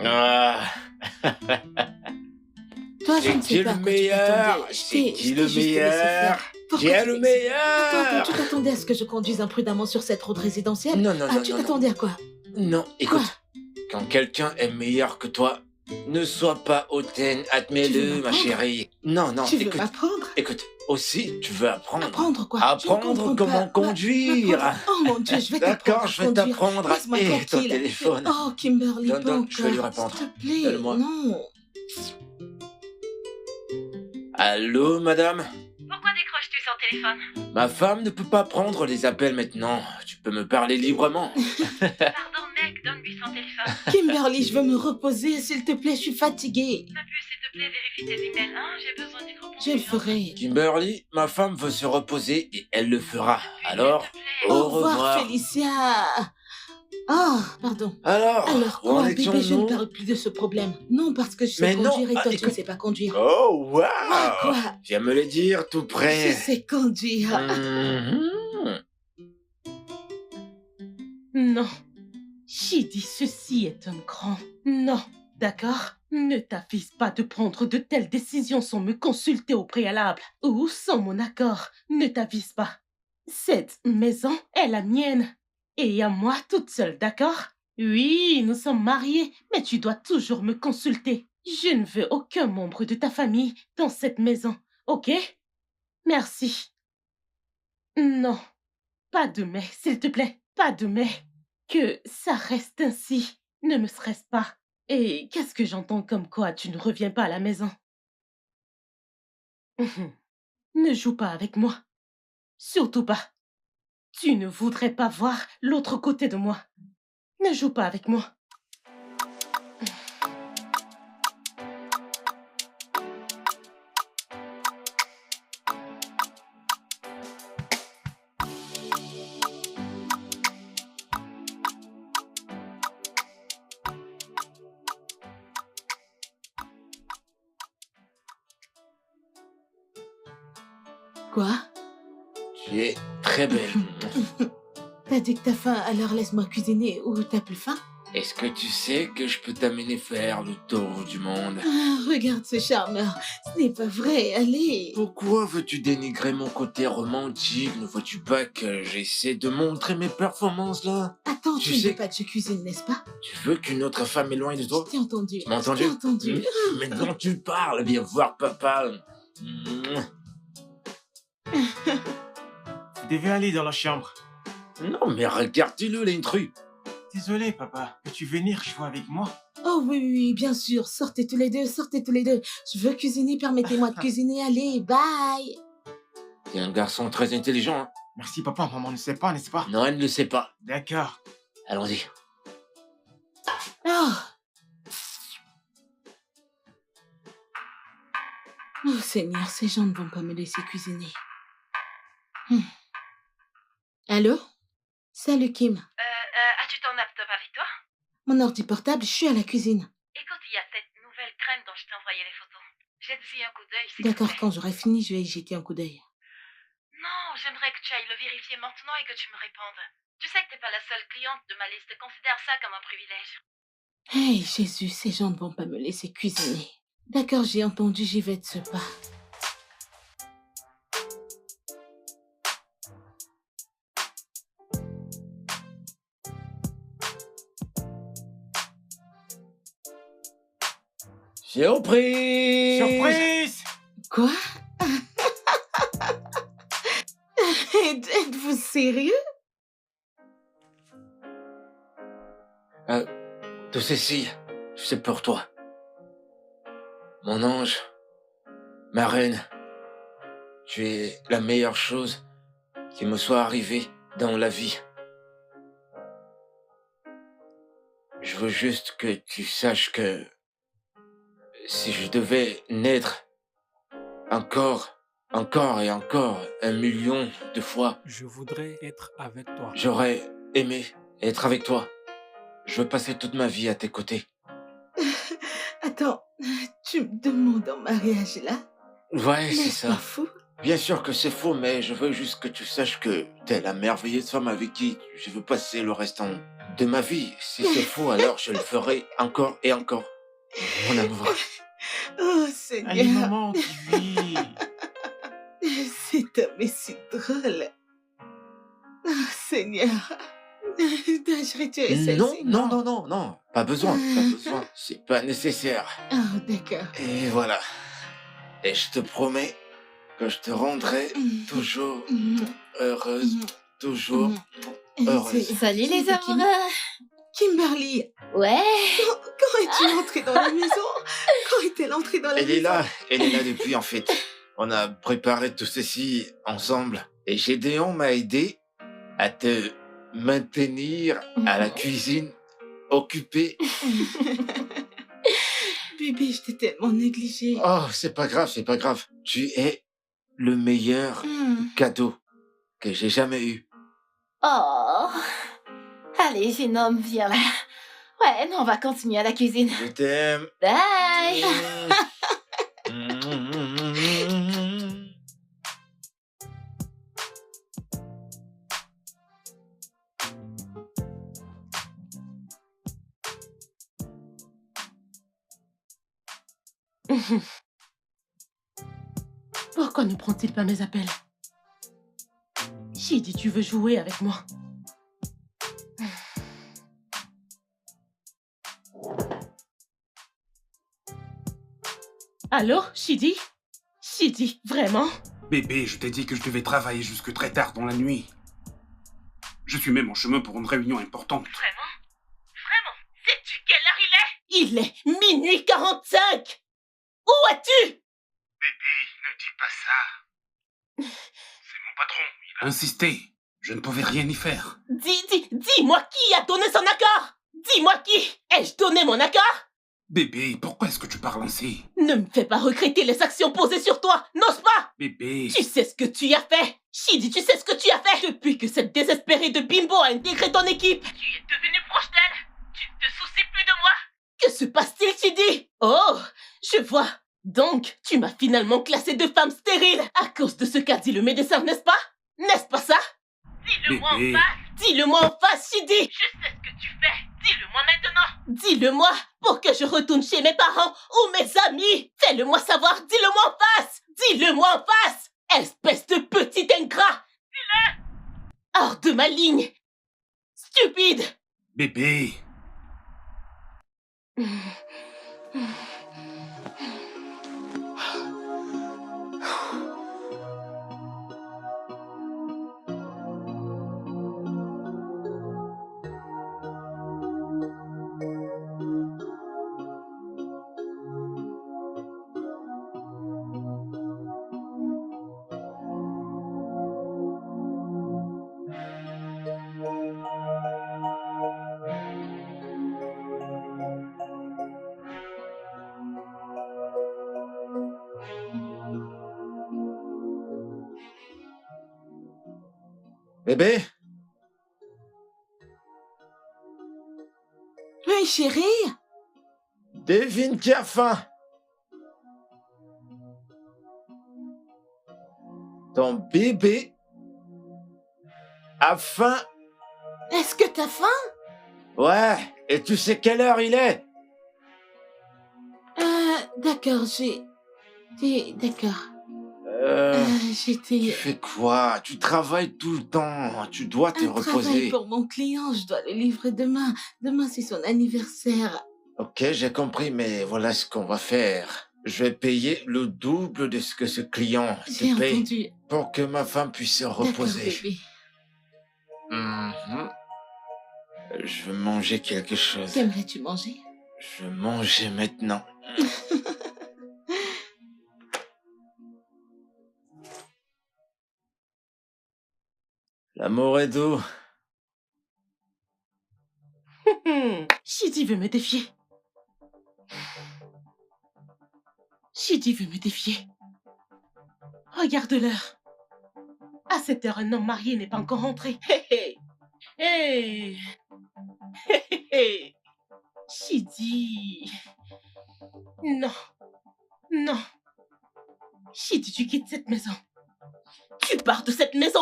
Ah, Toi, je c'est ne qui sais le pas à quoi tu meilleur? t'attendais. C'est Je qui t'ai le juste laissé meilleur? faire. Qui Pourquoi est tu le t'excites? Attends, meilleur? tu t'attendais à ce que je conduise imprudemment sur cette route résidentielle? Non, non, Ah, non, tu non, non. t'attendais à quoi? Non, Quoi? écoute, quand quelqu'un est meilleur que toi, ne sois pas hautaine, Tu veux admets-le, ma m'apprendre? chérie. Non, non, Tu veux écoute, m'apprendre? écoute, aussi, tu veux apprendre. Apprendre quoi? Je ne Apprendre comprends pas. comment conduire. M'apprendre. Oh mon Dieu, je vais D'accord, t'apprendre à je vais conduire. t'apprendre. Laisse-moi Et ton tranquille. téléphone. Oh, Kimberly, Donne, pas donne, je vais lui encore. S'il répondre. te plaît, Donne-moi. non. Allô, madame? Pourquoi décroches-tu son téléphone? Ma femme ne peut pas prendre les appels maintenant. Tu peux me parler librement. Pardon, mec, donne-lui son téléphone. Kimberly, je veux me reposer, s'il te plaît, je suis fatiguée. T'as pu, s'il te plaît, vérifie tes emails, hein? J'ai besoin d'une réponse. Je le ferai. Kimberly, ma femme veut se reposer et elle le fera. Alors, S'il te plaît. au Au revoir, Félicia. Oh, pardon. Alors, où en quoi, bébé, je ne étions-nous? parle plus de ce problème. Non, parce que je sais Mais non, conduire et toi, tu ne écoute. sais pas conduire. Oh, Quoi, waouh! quoi? Viens me le dire tout Je près. sais conduire. Mhm. Non. J'ai dit ceci est un grand non. D'accord? Ne t'avise pas de prendre de telles décisions sans me consulter au préalable ou sans mon accord. Ne t'avise pas. Cette maison est la mienne et à moi toute seule, d'accord? Oui, nous sommes mariés, mais tu dois toujours me consulter. Je ne veux aucun membre de ta famille dans cette maison, ok? Merci. Non, pas de mais, s'il te plaît, pas de mais. Que ça reste ainsi. Ne me stresse pas. Et qu'est-ce que j'entends comme quoi tu ne reviens pas à la maison? Ne joue pas avec moi. Surtout pas. Tu ne voudrais pas voir l'autre côté de moi. Ne joue pas avec moi. Quoi? Tu es très belle. T'as dit que t'as faim, alors laisse-moi cuisiner ou t'as plus faim? Est-ce que tu sais que je peux t'amener faire le tour du monde? Ah, regarde ce charmeur. Ce n'est pas vrai, allez. Pourquoi veux-tu dénigrer mon côté romantique? Ne vois-tu pas que j'essaie de montrer mes performances là? Attends, Tu tu ne sais- veux pas que je cuisine, n'est-ce pas? Tu veux qu'une autre femme éloigne de toi? Je t'ai entendu. Tu m'as entendu? Je t'ai entendu. Maintenant tu parles, viens voir papa. Vous devez aller dans la chambre. Non mais regarde-le l'intrus. Désolé, papa. Peux-tu venir jouer avec moi? Oh oui, oui, oui, bien sûr. Sortez tous les deux, sortez tous les deux. Je veux cuisiner, permettez-moi de cuisiner. Allez, bye. T'es un garçon très intelligent, hein? Merci, papa. Maman ne sait pas, n'est-ce pas? Non, elle ne le sait pas. D'accord. Allons-y. Oh. Oh Seigneur, ces gens ne vont pas me laisser cuisiner. Allô? Salut Kim. As-tu ton laptop avec toi? Mon ordi portable, je suis à la cuisine. Écoute, il y a cette nouvelle crème dont je t'ai envoyé les photos. Jette-y un coup d'œil, s'il te D'accord, plaît. quand j'aurai fini, je vais y jeter un coup d'œil. Non, j'aimerais que tu ailles le vérifier maintenant et que tu me répondes. Tu sais que t'es pas la seule cliente de ma liste. Considère ça comme un privilège. Hey Jésus, ces gens ne vont pas me laisser cuisiner. D'accord, j'ai entendu, j'y vais de ce pas. Surprise! Surprise! Quoi? Êtes-vous sérieux? Tout ceci, c'est pour toi. Mon ange, ma reine, tu es la meilleure chose qui me soit arrivée dans la vie. Je veux juste que tu saches que si je devais naître encore et encore 1 million de fois, Je voudrais être avec toi. j'aurais aimé être avec toi. Je veux passer toute ma vie à tes côtés. Attends, tu me demandes en mariage là? Ouais, c'est N'est-ce pas ça. fou? Bien sûr que c'est faux, mais je veux juste que tu saches que t'es la merveilleuse femme avec qui je veux passer le restant de ma vie. Si c'est faux, alors je le ferai encore et encore. Mon amour. Oh, Allez, Seigneur. maman, tu vis. Cet homme est si drôle. Oh, Seigneur. Dois-je retirer Non, celle-ci? non, non, non, non. Pas besoin, pas besoin. C'est pas nécessaire. Oh, d'accord. Et voilà. Et je te promets que je te rendrai toujours heureuse, toujours heureuse. Salut les C'est qui? amoureux. Kimberly, Ouais. quand es-tu entrée dans la maison? Quand est-elle entrée dans la Elle est maison? là, elle est là depuis en fait. On a préparé tout ceci ensemble. Et Gédéon m'a aidé à te maintenir à la cuisine, occupée. Bébé, je t'ai tellement négligée. Oh, c'est pas grave, c'est pas grave. Tu es le meilleur cadeau que j'ai jamais eu. Oh. Allez, jeune homme, viens là. Ouais, non, on va continuer à la cuisine. Je t'aime. Bye. Pourquoi ne prend-il pas mes appels? Shidi, tu veux jouer avec moi? Allô, Shidi? Shidi, vraiment? Bébé, je t'ai dit que je devais travailler jusque très tard dans la nuit. Je suis même en chemin pour une réunion importante. Vraiment? Vraiment? Sais-tu quelle heure il est? Il est minuit 45! Où es-tu? Bébé, ne dis pas ça. C'est mon patron, il a insisté. Je ne pouvais rien y faire. Dis-moi qui a donné son accord! Dis-moi qui! Ai-je donné mon accord? Bébé, pourquoi est-ce que tu parles ainsi? Ne me fais pas regretter les actions posées sur toi, n'ose pas! Bébé, Tu sais ce que tu as fait! Shidi, tu sais ce que tu as fait! Depuis que cette désespérée de Bimbo a intégré ton équipe! Tu es devenu proche d'elle? Tu ne te soucies plus de moi? Que se passe-t-il, Shidi? Oh, je vois. Donc, tu m'as finalement classée de femme stérile à cause de ce qu'a dit le médecin, n'est-ce pas? N'est-ce pas ça? Dis-le-moi en Bébé. face. Dis-le-moi en face, Shidi! Je sais ce que tu fais. Dis-le-moi maintenant. Dis-le-moi pour que je retourne chez mes parents ou mes amis! Fais-le-moi savoir, dis-le-moi en face! Dis-le-moi en face! Espèce de petit ingrat! Dis-le! Hors de ma ligne! Stupide! bébé. Bébé, Oui, chérie. devine qui a faim. Ton bébé a faim. Est-ce que t'as faim? Ouais, et tu sais quelle heure il est? D'accord, D'accord. Tu J'étais... fais quoi? Tu travailles tout le temps. Tu dois te Un travail reposer. pour mon client, je dois le livrer demain. Demain, c'est son anniversaire. Ok, j'ai compris, mais voilà ce qu'on va faire. Je vais payer le double de ce que ce client J'ai te paye entendu. pour que ma femme puisse se D'accord, reposer. bébé. Mhm. Je veux manger quelque chose. Qu'aimerais-tu manger? Je veux manger maintenant. L'amour est doux. Shidi veut me défier. Shidi veut me défier. Regarde l'heure. À cette heure, un homme marié n'est pas encore rentré. Hé hé. Hé. Hé hé hé. Shidi. Non. Non. Shidi, tu quittes cette maison.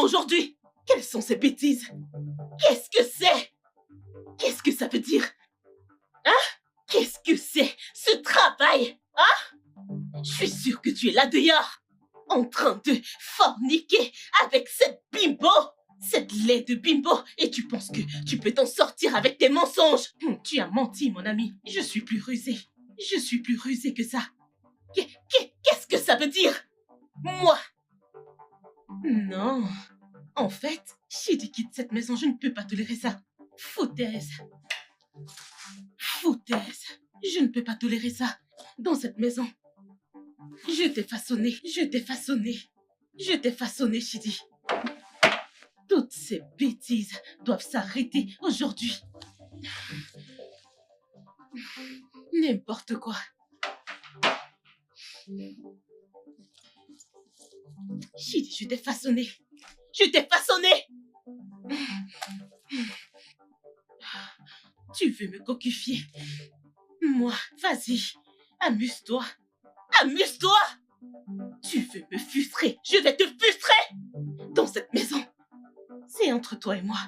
aujourd'hui? Quelles sont ces bêtises? Qu'est-ce que c'est? Qu'est-ce que ça veut dire? Hein? Qu'est-ce que c'est, ce travail? Hein? Je suis sûre que tu es là dehors, en train de forniquer avec cette bimbo, cette laide bimbo, et tu penses que tu peux t'en sortir avec tes mensonges. Tu as menti, mon ami. Je suis plus rusée. Je suis plus rusée que ça. Qu'est-ce que ça veut dire? Moi? Non. En fait, Chidi quitte cette maison, je ne peux pas tolérer ça. Foutaise. Foutaise. Je ne peux pas tolérer ça dans cette maison. Je t'ai façonné, je t'ai façonné. Je t'ai façonné, Chidi. Toutes ces bêtises doivent s'arrêter aujourd'hui. N'importe quoi. Chidi, je t'ai façonné. Je t'ai façonné. Tu veux me coquifier? Moi, vas-y, amuse-toi. Amuse-toi! Tu veux me frustrer? Je vais te frustrer! Dans cette maison. C'est entre toi et moi.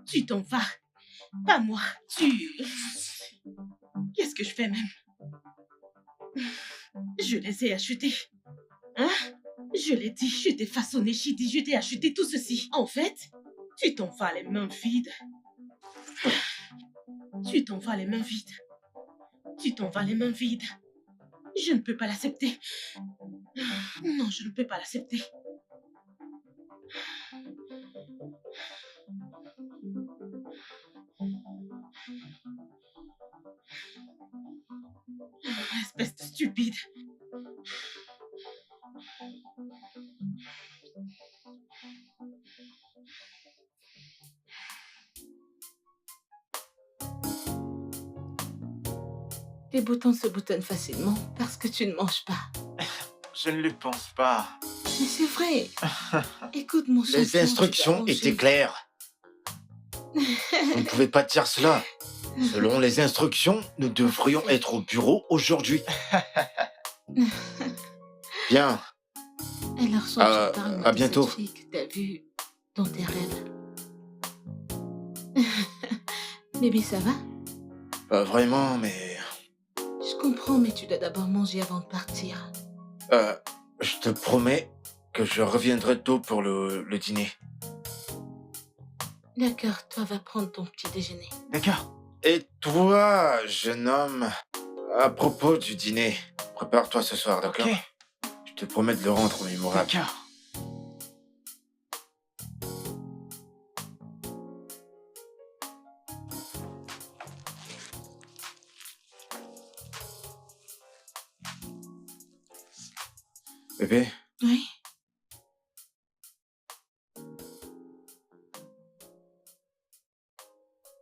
Tu t'en vas. Pas moi. Qu'est-ce que je fais même? Je les ai achetés. Hein? Je l'ai dit, je t'ai façonné, Chidi, je t'ai acheté tout ceci. En fait, tu t'en vas les mains vides. Tu t'en vas les mains vides. Tu t'en vas les mains vides. Je ne peux pas l'accepter. Non, je ne peux pas l'accepter. Espèce de stupide. Tes boutons se boutonnent facilement parce que tu ne manges pas. Je ne le pense pas. Mais c'est vrai. Écoute, mon champion. Les instructions étaient claires. Vous ne pouvez pas dire cela. Selon les instructions, nous devrions être au bureau aujourd'hui. Bien. Alors, songe pas à bientôt. Cette fille que t'as vue dans tes rêves. Bébé, ça va? Pas vraiment, mais... Je comprends, mais tu dois d'abord manger avant de partir. Je te promets que je reviendrai tôt pour le dîner. D'accord, toi va prendre ton petit déjeuner. D'accord. Et toi, jeune homme, à propos du dîner, prépare-toi ce soir, d'accord? Ok. Je te promets de le rendre mémorable. D'accord. Bébé, Oui?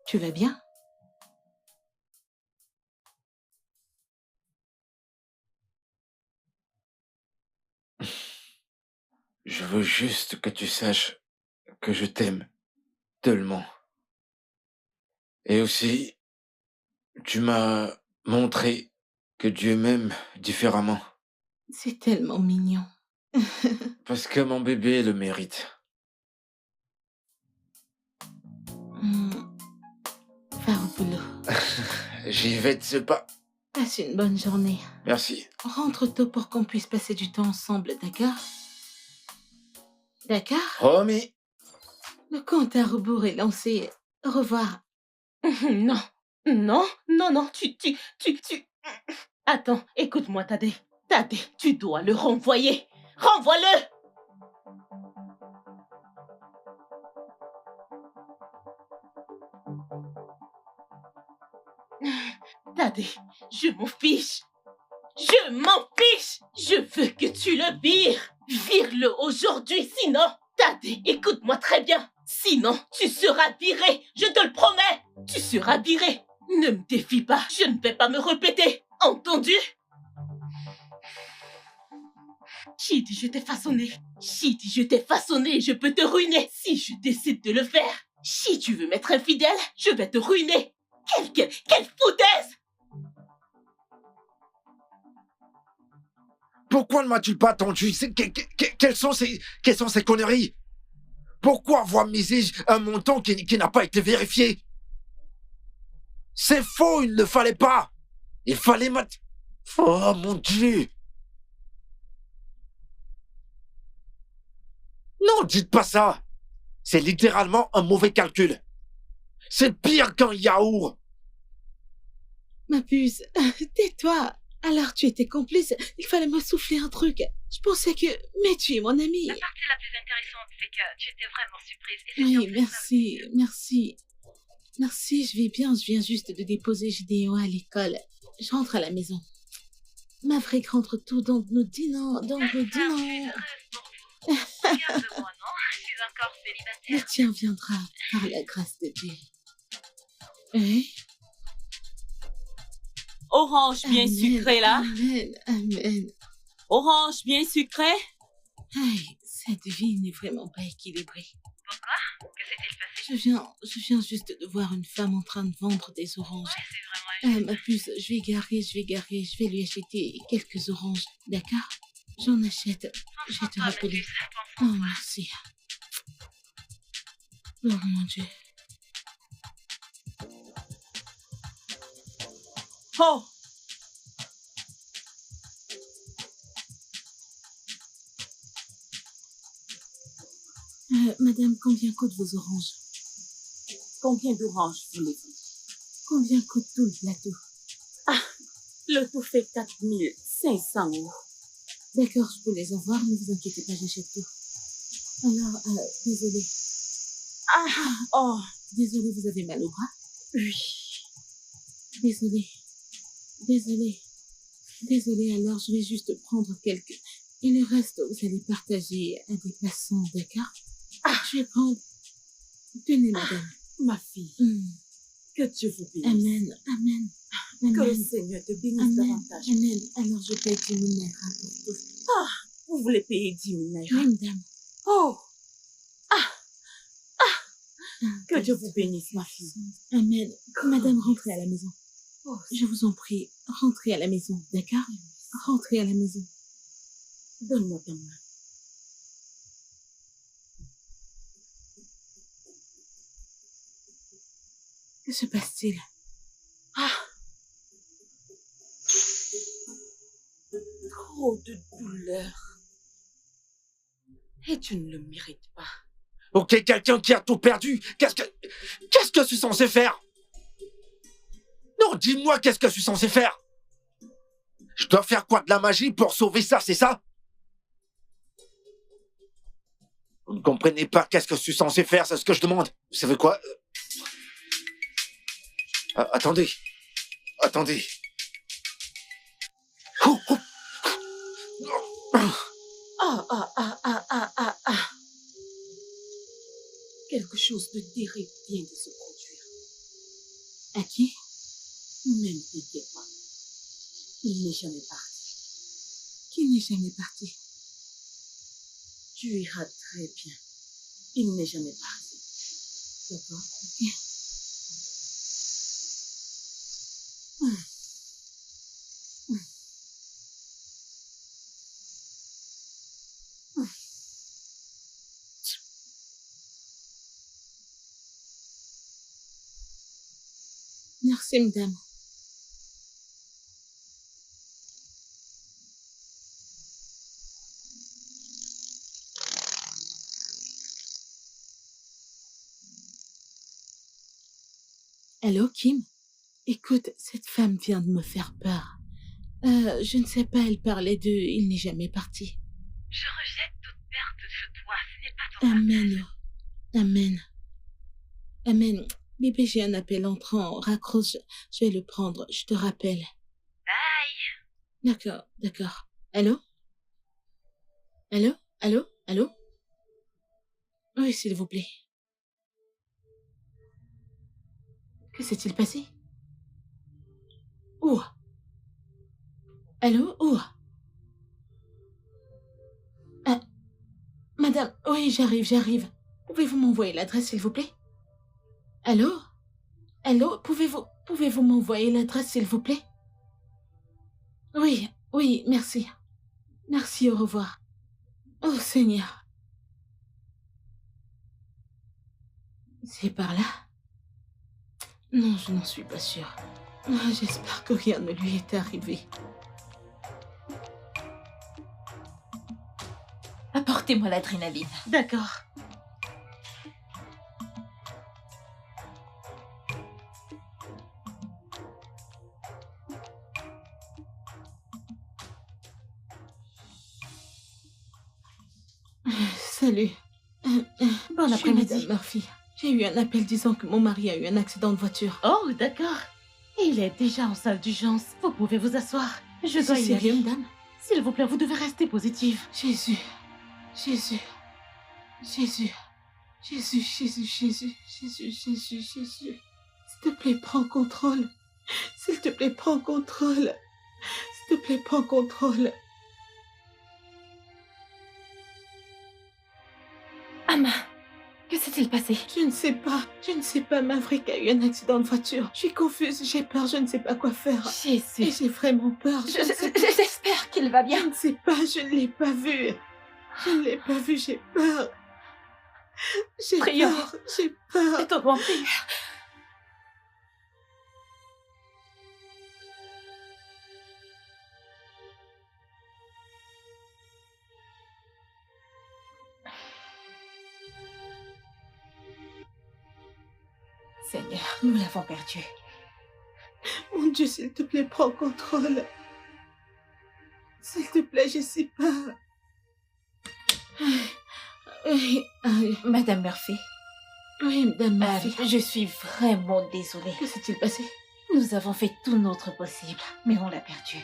Tu vas bien? je veux juste que tu saches que je t'aime tellement. Et aussi, tu m'as montré que Dieu m'aime différemment. C'est tellement mignon. Parce que mon bébé le mérite. Va au boulot. J'y vais de ce pas. Passe une bonne journée. Merci. Rentre tôt pour qu'on puisse passer du temps ensemble, d'accord? D'accord? Promis. Le compte à rebours est lancé. Au revoir. Non, non, non, non, tu... Attends, écoute-moi, Tadé. Tadé, tu dois le renvoyer. Renvoie-le! Tadé, je m'en fiche. Je m'en fiche. Je veux que tu le vires. Vire-le aujourd'hui, sinon... Tadé, écoute-moi très bien. Sinon, tu seras viré. Je te le promets. Tu seras viré. Ne me défie pas. Je ne vais pas me répéter. Entendu? Chidi, je t'ai façonné. Chidi, je t'ai façonné. Je peux te ruiner si je décide de le faire. Si tu veux m'être infidèle, je vais te ruiner. Quelle foutaise! Pourquoi ne m'as-tu pas attendu? Quelles sont ces conneries? Pourquoi avoir misé un montant qui n'a pas été vérifié? C'est faux, il ne fallait pas. Il fallait Oh mon Dieu. Non, dites pas ça. C'est littéralement un mauvais calcul. C'est pire qu'un yaourt. Ma puce, tais-toi. Alors tu étais complice, il fallait me souffler un truc. Je pensais que... Mais tu es mon ami. La partie la plus intéressante, c'est que tu étais vraiment surprise. Et c'est Oui, surtout ça merci, merci. Merci, je vais bien, je viens juste de déposer Gideon à l'école. Je rentre à la maison. Maverick rentre tout, donc nous dînons, aussi. Je suis heureuse pour vous. Rien de moi, non? Je suis encore Le célibataire. tien viendra par la grâce de Dieu. Oui. Orange bien sucré, là. Amen, amen. Orange bien sucré. Aïe, cette vie n'est vraiment pas équilibrée. Pourquoi? Que s'est-il passé? Je viens juste de voir une femme en train de vendre des oranges. Ouais, c'est vraiment Ma puce, je vais lui acheter quelques oranges, d'accord? J'en achète, je vais te rappeler. Oh, merci. Oh mon Dieu. Oh, Madame, combien coûtent vos oranges? combien d'oranges voulez-vous? Combien coûte tout le plateau? Le tout fait 4500 €. D'accord, je peux les avoir, ne vous inquiétez pas, j'achète tout. Alors, désolé. Oh, Désolé, vous avez mal au bras? oui. Désolé. Désolé, alors je vais juste prendre quelques... Et le reste, vous allez partager à des passants, d'accord? Je vais prendre... Tenez, madame. Ma fille, Mm. que Dieu vous bénisse. Amen, amen. Que le Amen, Seigneur te bénisse amen, davantage. amen. Alors je paye 10 000 naira pour tout. Vous voulez payer 10 000 Oui, naira? madame. Oh, que Ah, Dieu vous bénisse, ma fille. Amen. Madame, rentrez à la maison. Oh, Je vous en prie, rentrez à la maison, d'accord? Rentrez à la maison. donne-moi ta main. Que se passe-t-il? Trop de douleur. Et tu ne le mérites pas. Ok, quelqu'un qui a tout perdu. Qu'est-ce que je suis censé faire? Non, dis-moi qu'est-ce que je suis censé faire? Je dois faire quoi, de la magie pour sauver ça, c'est ça? Vous ne comprenez pas qu'est-ce que je suis censé faire, c'est ce que je demande. Vous savez quoi? Attendez. Oh, oh. Quelque chose de terrible vient de se produire. À qui? Ne t'inquiète pas. Il n'est jamais parti. Qui n'est jamais parti? Tu iras très bien. Il n'est jamais parti. D'accord? Ok. Merci, madame. Allô, Kim? Écoute, cette femme vient de me faire peur. Je ne sais pas, elle parlait de... Il n'est jamais parti. Je rejette toute perte de toi. Ce n'est pas ton Amen. Amen. Amen. Bébé, j'ai un appel entrant. Raccroche. Je vais le prendre. Je te rappelle. Bye. D'accord. Allô? Allô? Oui, s'il vous plaît. Que s'est-il passé? Où? Allô? Où? Madame, oui, j'arrive. Pouvez-vous m'envoyer l'adresse, s'il vous plaît? Allô? Pouvez-vous m'envoyer l'adresse, s'il vous plaît? Oui, merci. Merci, au revoir. Oh, Seigneur. C'est par là? Non, je n'en suis pas sûre. Ah, j'espère que rien ne lui est arrivé. Apportez-moi l'adrénaline. D'accord. Salut. Bon Je suis après-midi. Madame Murphy. J'ai eu un appel disant que mon mari a eu un accident de voiture. Oh, d'accord. Il est déjà en salle d'urgence. Vous pouvez vous asseoir. Je dois C'est y aller. sérieux, madame? S'il vous plaît, vous devez rester positive. Jésus. Jésus. Jésus. Jésus, Jésus, Jésus, Jésus, Jésus, Jésus. S'il te plaît, prends contrôle. S'il te plaît, prends contrôle. S'il te plaît, prends contrôle. Amma, que s'est-il passé? Je ne sais pas. Je ne sais pas. Maverick a eu un accident de voiture. Je suis confuse. J'ai peur. Je ne sais pas quoi faire. Et Jésus. j'ai vraiment peur. J'espère qu'il va Je bien. ne sais pas. Je ne l'ai pas vu. Je ne l'ai pas vu. J'ai peur. J'ai Prions. peur. J'ai peur. Faites-moi en prière. Seigneur, nous l'avons perdu. Mon Dieu, s'il te plaît, prends contrôle. S'il te plaît, je sais pas. Oui, Madame Murphy, oui, Madame Murphy. je suis vraiment désolée. Que s'est-il passé? Nous avons fait tout notre possible, mais on l'a perdu.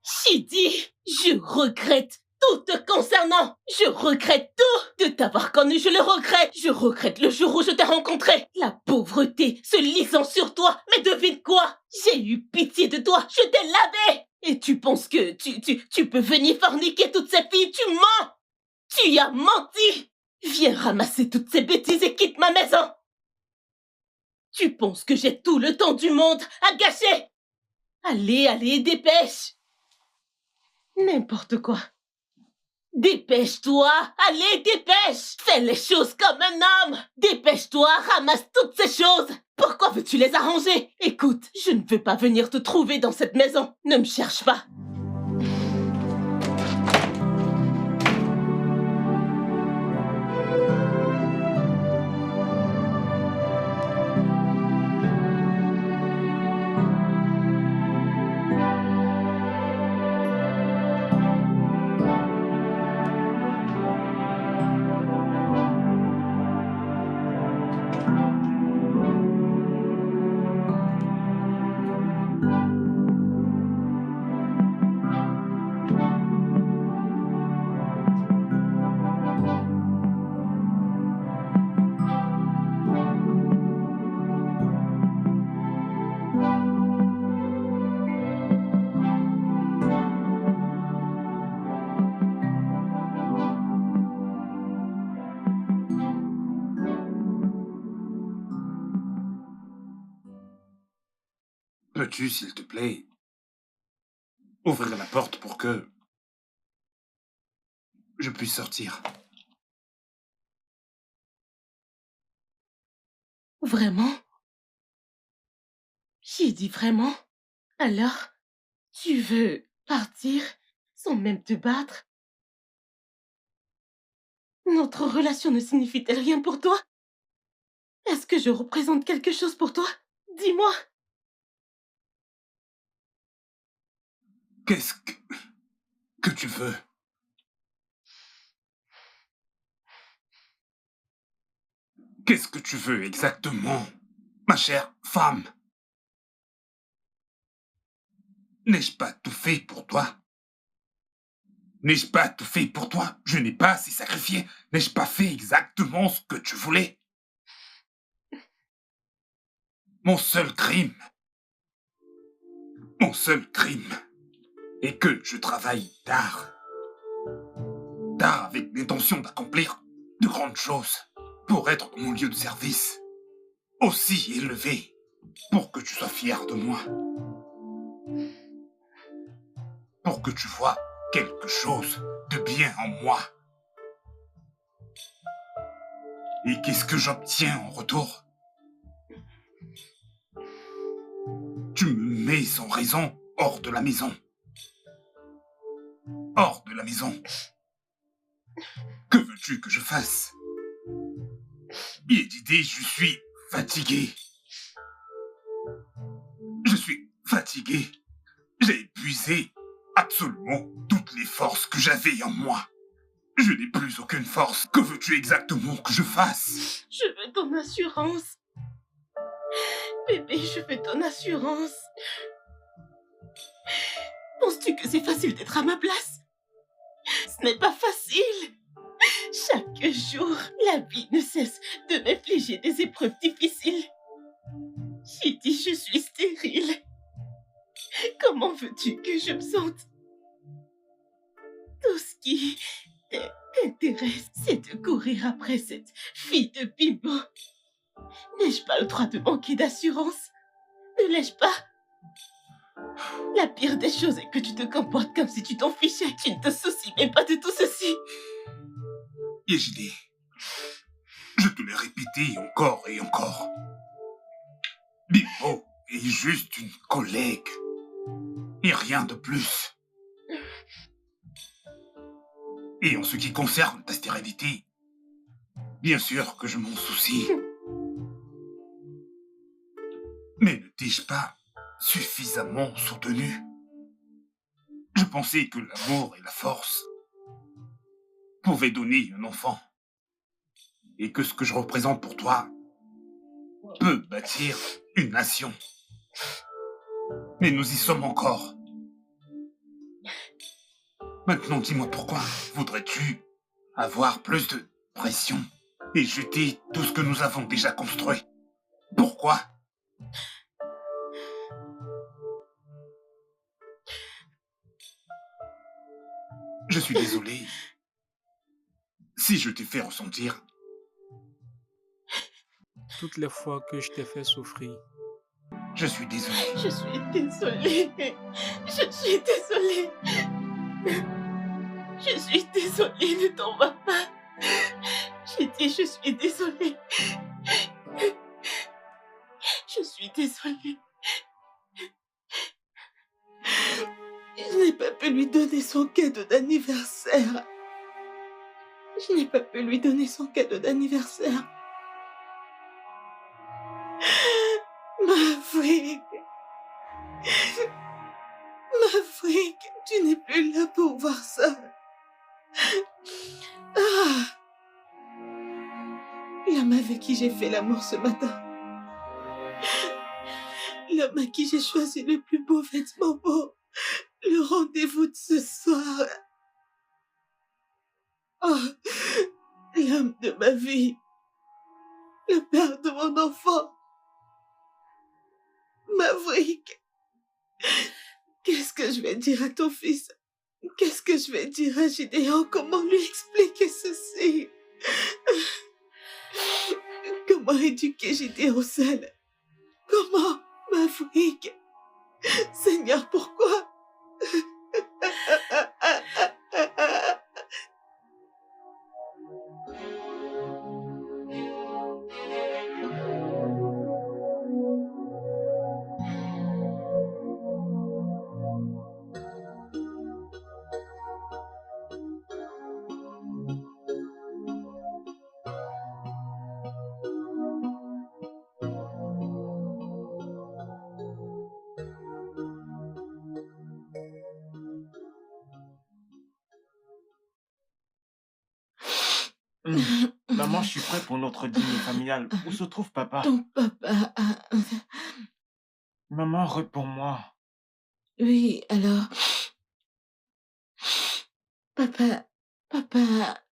Chidi, je regrette tout te concernant. Je regrette tout de t'avoir connu. Je le regrette. Je regrette le jour où je t'ai rencontré. La pauvreté se lisant sur toi. Mais devine quoi? J'ai eu pitié de toi. Je t'ai lavé. Et tu penses que tu peux venir forniquer toutes ces filles? Tu mens. Tu as menti. Viens ramasser toutes ces bêtises et quitte ma maison. Tu penses que j'ai tout le temps du monde à gâcher? Allez, dépêche. N'importe quoi. Dépêche-toi. Allez, dépêche. Fais les choses comme un homme. Dépêche-toi, ramasse toutes ces choses. Pourquoi veux-tu les arranger? Écoute, je ne veux pas venir te trouver dans cette maison. Ne me cherche pas. Peux-tu, s'il te plaît, ouvrir la porte pour que je puisse sortir? Vraiment? J'ai dit vraiment? Alors, tu veux partir sans même te battre? Notre relation ne signifie-t-elle rien pour toi? Est-ce que je représente quelque chose pour toi? Dis-moi. Qu'est-ce que tu veux? Qu'est-ce que tu veux exactement, ma chère femme? N'ai-je pas tout fait pour toi? N'ai-je pas tout fait pour toi? Je n'ai pas assez sacrifié. N'ai-je pas fait exactement ce que tu voulais? Mon seul crime est que je travaille tard. Tard avec l'intention d'accomplir de grandes choses pour être mon lieu de service aussi élevé pour que tu sois fier de moi. Pour que tu vois quelque chose de bien en moi. Et qu'est-ce que j'obtiens en retour? Tu me mets sans raison hors de la maison. Hors de la maison. Que veux-tu que je fasse? Yedidé, je suis fatigué. Je suis fatigué. J'ai épuisé absolument toutes les forces que j'avais en moi. Je n'ai plus aucune force. Que veux-tu exactement que je fasse? Je veux ton assurance. Bébé, je veux ton assurance. Penses-tu que c'est facile d'être à ma place? Ce n'est pas facile. Chaque jour, la vie ne cesse de m'infliger des épreuves difficiles. J'ai dit je suis stérile. Comment veux-tu que je me sente? Tout ce qui t'intéresse, c'est de courir après cette fille de Bimbo. N'ai-je pas le droit de manquer d'assurance? Ne l'ai-je pas? La pire des choses est que tu te comportes comme si tu t'en fichais. Tu ne te soucies même pas de tout ceci. Yejide, je te l'ai répété encore et encore. Bimbo est juste une collègue. Et rien de plus. Et en ce qui concerne ta stérilité, bien sûr que je m'en soucie. Mais ne t'ai-je pas suffisamment soutenu? Je pensais que l'amour et la force pouvaient donner un enfant. Et que ce que je représente pour toi peut bâtir une nation. Mais nous y sommes encore. Maintenant, dis-moi pourquoi voudrais-tu avoir plus de pression et jeter tout ce que nous avons déjà construit? Pourquoi? Je suis désolé si je t'ai fait ressentir. Toutes les fois que je t'ai fait souffrir. Je suis désolé. Je suis désolée. Je suis désolée. Je suis désolée, ne t'en vas pas. J'ai dit je suis désolée. Je suis désolée. Je n'ai pas pu lui donner son cadeau d'anniversaire. Je n'ai pas pu lui donner son cadeau d'anniversaire. Maverick. Maverick, tu n'es plus là pour voir ça. Ah. L'homme avec qui j'ai fait l'amour ce matin. L'homme à qui j'ai choisi le plus beau vêtement pour le rendez-vous de ce soir. Oh, l'homme de ma vie. Le père de mon enfant. Maverick. Qu'est-ce que je vais dire à ton fils? Qu'est-ce que je vais dire à Gideon? Comment lui expliquer ceci? Comment éduquer Gideon seul? Comment, Maverick? Seigneur, pourquoi? Maman, je suis prêt pour notre dîner familial. Où se trouve papa? Ton papa a... Maman, réponds-moi. Oui, alors... Papa... Papa...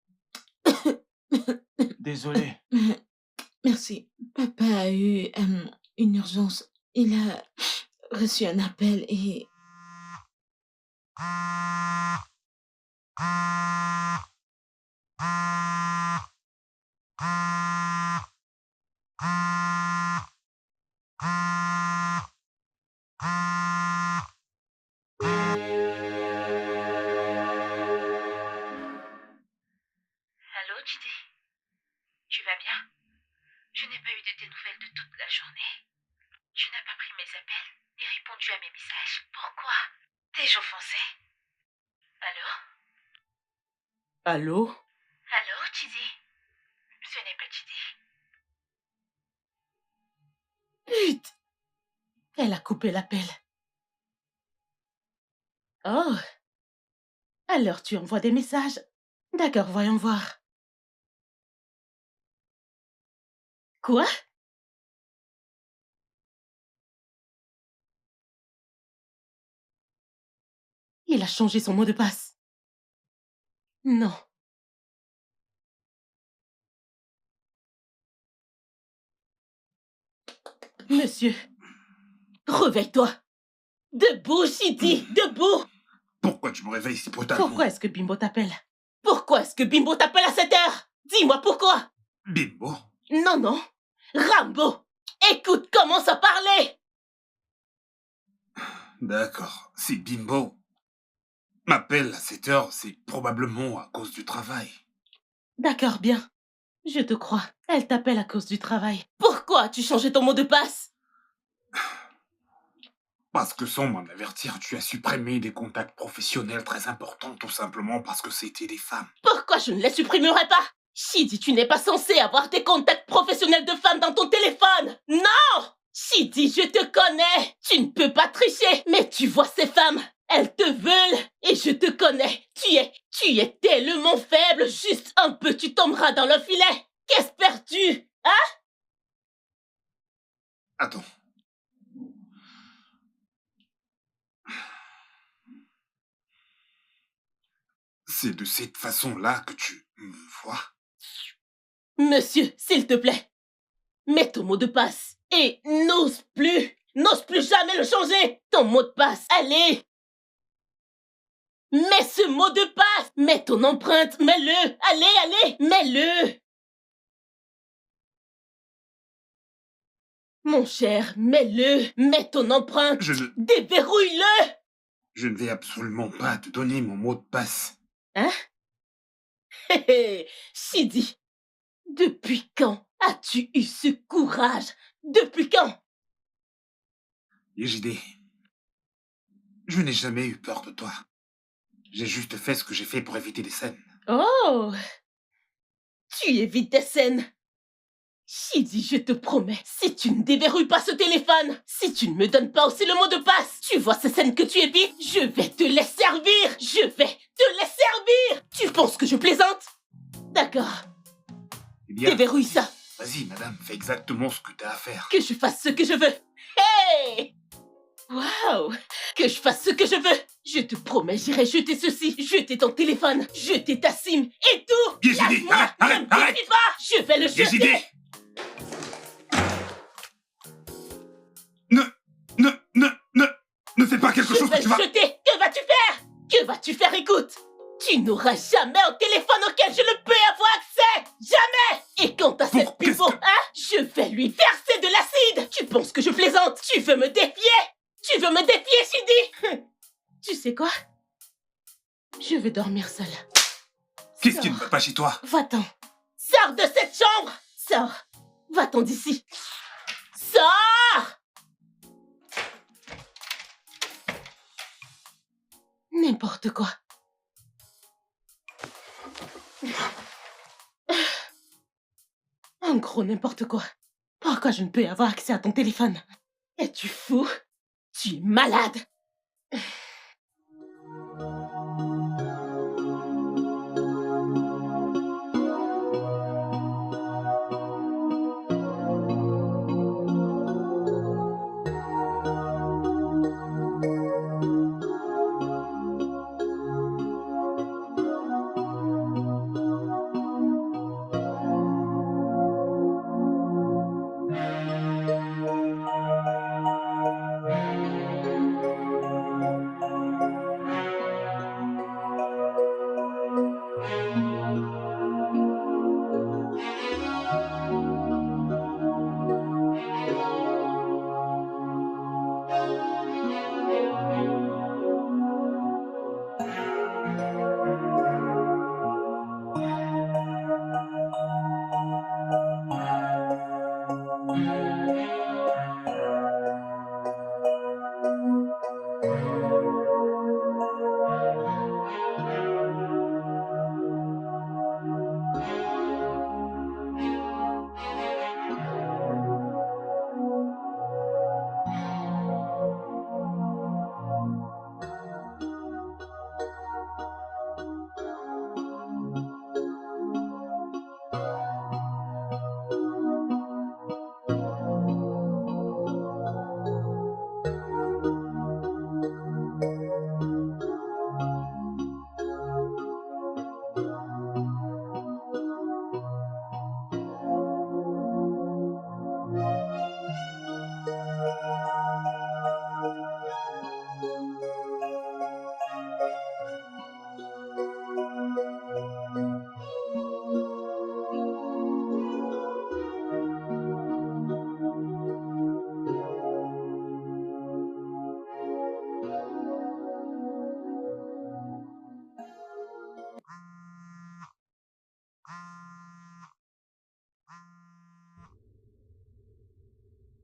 Désolé. Merci. Papa a eu une urgence. Il a reçu un appel et... Allô, Didi? Tu vas bien? Je n'ai pas eu de tes nouvelles de toute la journée. Tu n'as pas pris mes appels, ni répondu à mes messages. Pourquoi? T'es-je offensé? Allô? Allô? Allô, Didi? Ce n'est pas Didi. Pute! Elle a coupé l'appel. Oh! Alors tu envoies des messages? D'accord, voyons voir. Quoi? Il a changé son mot de passe. Non. Monsieur, réveille-toi. Debout, Chidi, debout. Pourquoi tu me réveilles si brutalement? Pourquoi est-ce que Bimbo t'appelle? Pourquoi est-ce que Bimbo t'appelle à cette heure? Dis-moi pourquoi. Bimbo? Non, non. Rambo, écoute, commence à parler. D'accord. Si Bimbo m'appelle à cette heure, c'est probablement à cause du travail. D'accord, bien. Je te crois. Elle t'appelle à cause du travail. Pourquoi as-tu changé ton mot de passe? Parce que sans m'en avertir, tu as supprimé des contacts professionnels très importants, tout simplement parce que c'était des femmes. Pourquoi je ne les supprimerai pas? Shidi, tu n'es pas censé avoir des contacts professionnels de femmes dans ton téléphone. Non! Shidi, je te connais. Tu ne peux pas tricher. Mais tu vois ces femmes, elles te veulent. Et je te connais. Tu es tellement faible. Juste un peu, tu tomberas dans le filet. Qu'espères-tu? Hein? Attends. C'est de cette façon-là que tu me vois? Monsieur, s'il te plaît, mets ton mot de passe. Et n'ose plus jamais le changer. Ton mot de passe, allez. Mets ce mot de passe. Mets ton empreinte, mets-le. Allez, mets-le. Mon cher, mets-le. Mets ton empreinte. Déverrouille-le. Je ne vais absolument pas te donner mon mot de passe. Hein? Hé hé, Shidi, depuis quand as-tu eu ce courage? Depuis quand? JD, je n'ai jamais eu peur de toi. J'ai juste fait ce que j'ai fait pour éviter des scènes. Oh! Tu évites des scènes. Shidi, je te promets, si tu ne déverrouilles pas ce téléphone, si tu ne me donnes pas aussi le mot de passe, tu vois ces scènes que tu évites, je vais te les servir. Je vais te les servir. Tu penses que je plaisante? D'accord. Eh bien, déverrouille ça. Vas-y, madame, fais exactement ce que t'as à faire. Que je fasse ce que je veux. Hey! Waouh! Que je fasse ce que je veux. Je te promets, j'irai jeter ceci, jeter ton téléphone, jeter ta SIM et tout. Yejide, arrête, Ne me défie pas. Je vais le jeter. Yejide! Ne fais pas quelque chose que tu vas... Je vais le jeter. Que vas-tu faire? Que vas-tu faire? Écoute. Tu n'auras jamais un téléphone auquel je ne peux avoir accès. Jamais. Et quant à cette pipeau, hein, je vais lui verser de l'acide. Tu penses que je plaisante? Tu veux me défier? Tu veux me défier, Shidi? Tu sais quoi? Je vais dormir seule. Qu'est-ce qui ne va pas chez toi? Va-t'en. Sors de cette chambre. Sors. Va-t'en d'ici. Sors. N'importe quoi. Un gros n'importe quoi. Pourquoi je ne peux avoir accès à ton téléphone? Es-tu fou? Tu es malade.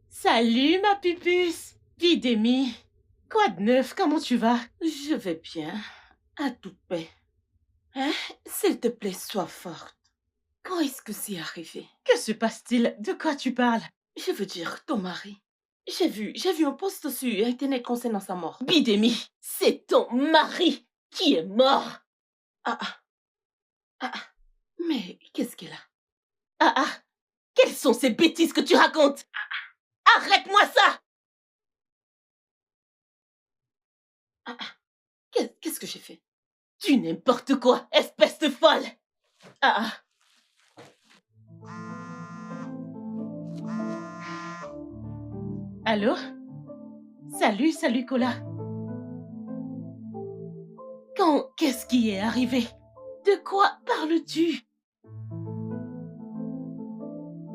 Salut, ma pupus. Bidémie. Quoi de neuf? Comment tu vas? Je vais bien, à toute paix. Hein? S'il te plaît, sois forte. Quand est-ce que c'est arrivé? Que se passe-t-il? De quoi tu parles? Je veux dire, ton mari. J'ai vu un post sur Internet concernant sa mort. Bidémie, c'est ton mari qui est mort. Ah, mais qu'est-ce qu'elle a? Ah, quelles sont ces bêtises que tu racontes? Arrête-moi ça! Qu'est-ce que j'ai fait? Tu n'importe quoi, espèce de folle! Allô? Salut, Cola. Qu'est-ce qui est arrivé? De quoi parles-tu?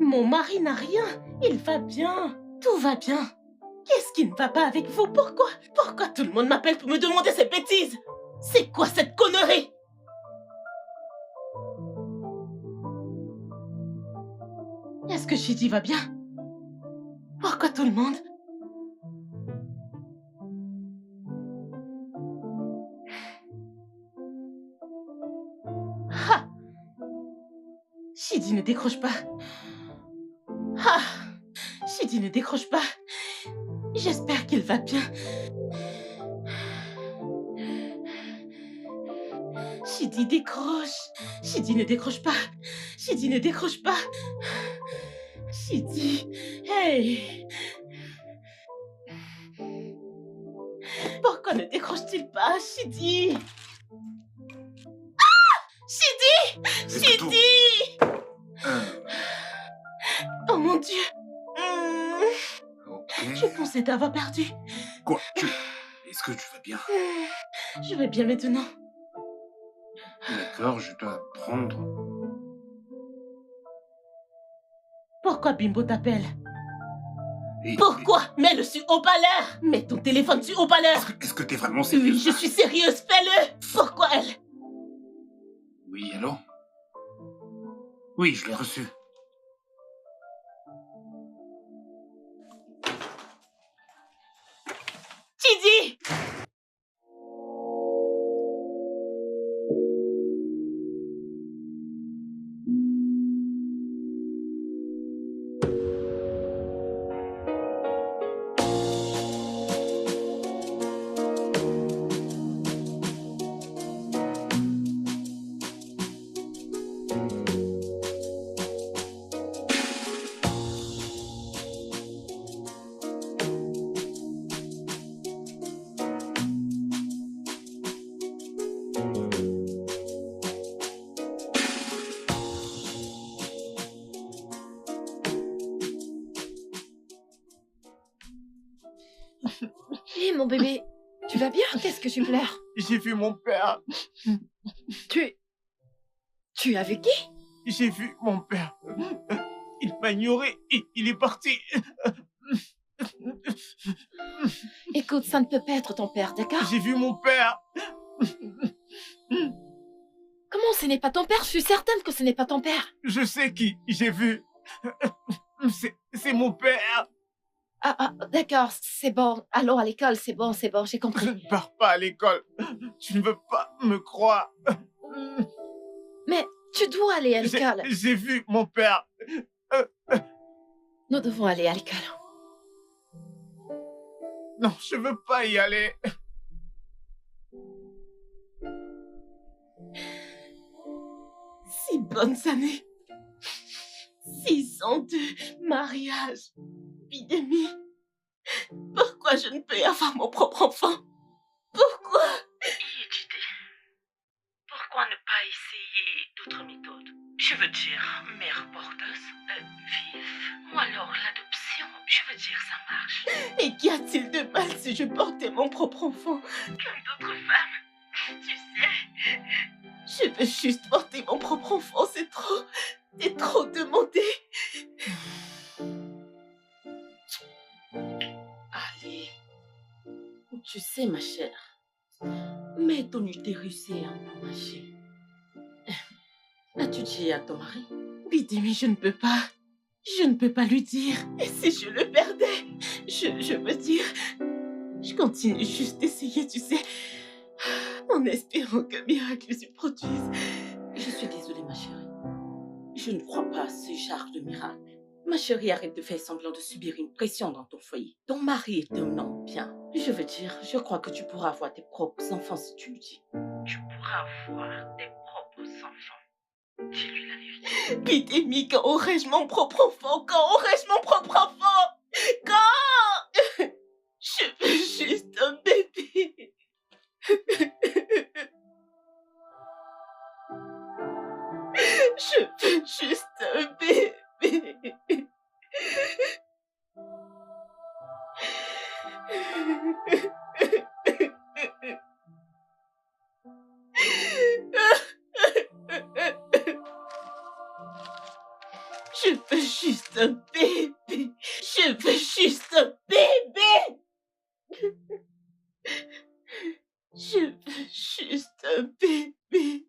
Mon mari n'a rien, il va bien, tout va bien. Qu'est-ce qui ne va pas avec vous? Pourquoi tout le monde m'appelle pour me demander ces bêtises? C'est quoi cette connerie? Est-ce que Chidi va bien? Pourquoi tout le monde? Ah! Chidi ne décroche pas. Ah! Chidi ne décroche pas. J'espère qu'il va bien. Chidi décroche. Chidi ne décroche pas. Chidi ne décroche pas. Chidi, hey! Pourquoi ne décroche-t-il pas, Chidi? Ah! Chidi! Chidi! Oh mon Dieu! Ok. Je pensais t'avoir perdu. Quoi? Est-ce que tu vas bien? Je vais bien maintenant. D'accord, je dois prendre... Pourquoi Bimbo t'appelle? Et- Pourquoi? Mets-le sur haut-parleur! Mets ton téléphone sur haut-parleur! Est-ce que t'es vraiment sérieux? Oui, je suis sérieuse, fais-le! Pourquoi elle? Oui, allô? Oui, je l'ai reçu. Chidi! Hé, mon bébé, tu vas bien? Qu'est-ce que tu pleures? J'ai vu mon père. Tu Tu as vu qui? J'ai vu mon père. Il m'a ignoré et il est parti. Écoute, ça ne peut pas être ton père, d'accord? J'ai vu mon père. Comment ce n'est pas ton père? Je suis certaine que ce n'est pas ton père. Je sais qui j'ai vu. C'est mon père. D'accord, c'est bon. Allons à l'école, c'est bon, j'ai Je compris. ne pars pas à l'école. Tu ne veux pas me croire. Mais tu dois aller à l'école. J'ai vu mon père. Nous devons aller à l'école. Non, je veux pas y aller. 6 bonnes années. 6 ans de mariage. Bidemi. Pourquoi je ne peux avoir mon propre enfant? Pourquoi? Yéjide, pourquoi ne pas essayer d'autres méthodes? Je veux dire, mère porteuse, vive. Ou alors l'adoption, je veux dire, ça marche. Et qu'y a-t-il de mal si je portais mon propre enfant? Comme d'autres femmes, tu sais. Je veux juste porter mon propre enfant, c'est trop demandé. Allez. Tu sais, ma chère, mais ton utérus est endommagé. As-tu dit à ton mari? Bidemi, je ne peux pas. Je ne peux pas lui dire. Et si je le perdais? Je veux dire... Je continue juste d'essayer, tu sais, en espérant qu'un miracle se produise. Je suis désolée, ma chérie. Je ne crois pas à ce genre de miracle. Ma chérie, arrête de faire semblant de subir une pression dans ton foyer. Ton mari est un homme bien. Je veux dire, je crois que tu pourras avoir tes propres enfants si tu le dis. Tu pourras avoir tes propres enfants. Dis-lui la vérité. Bidemi, quand aurai-je mon propre enfant? Quand aurai-je mon propre enfant? Quand? Je veux juste un bébé. Je veux juste un bébé. Je veux juste un bébé. Je veux juste un bébé. Je veux juste un bébé.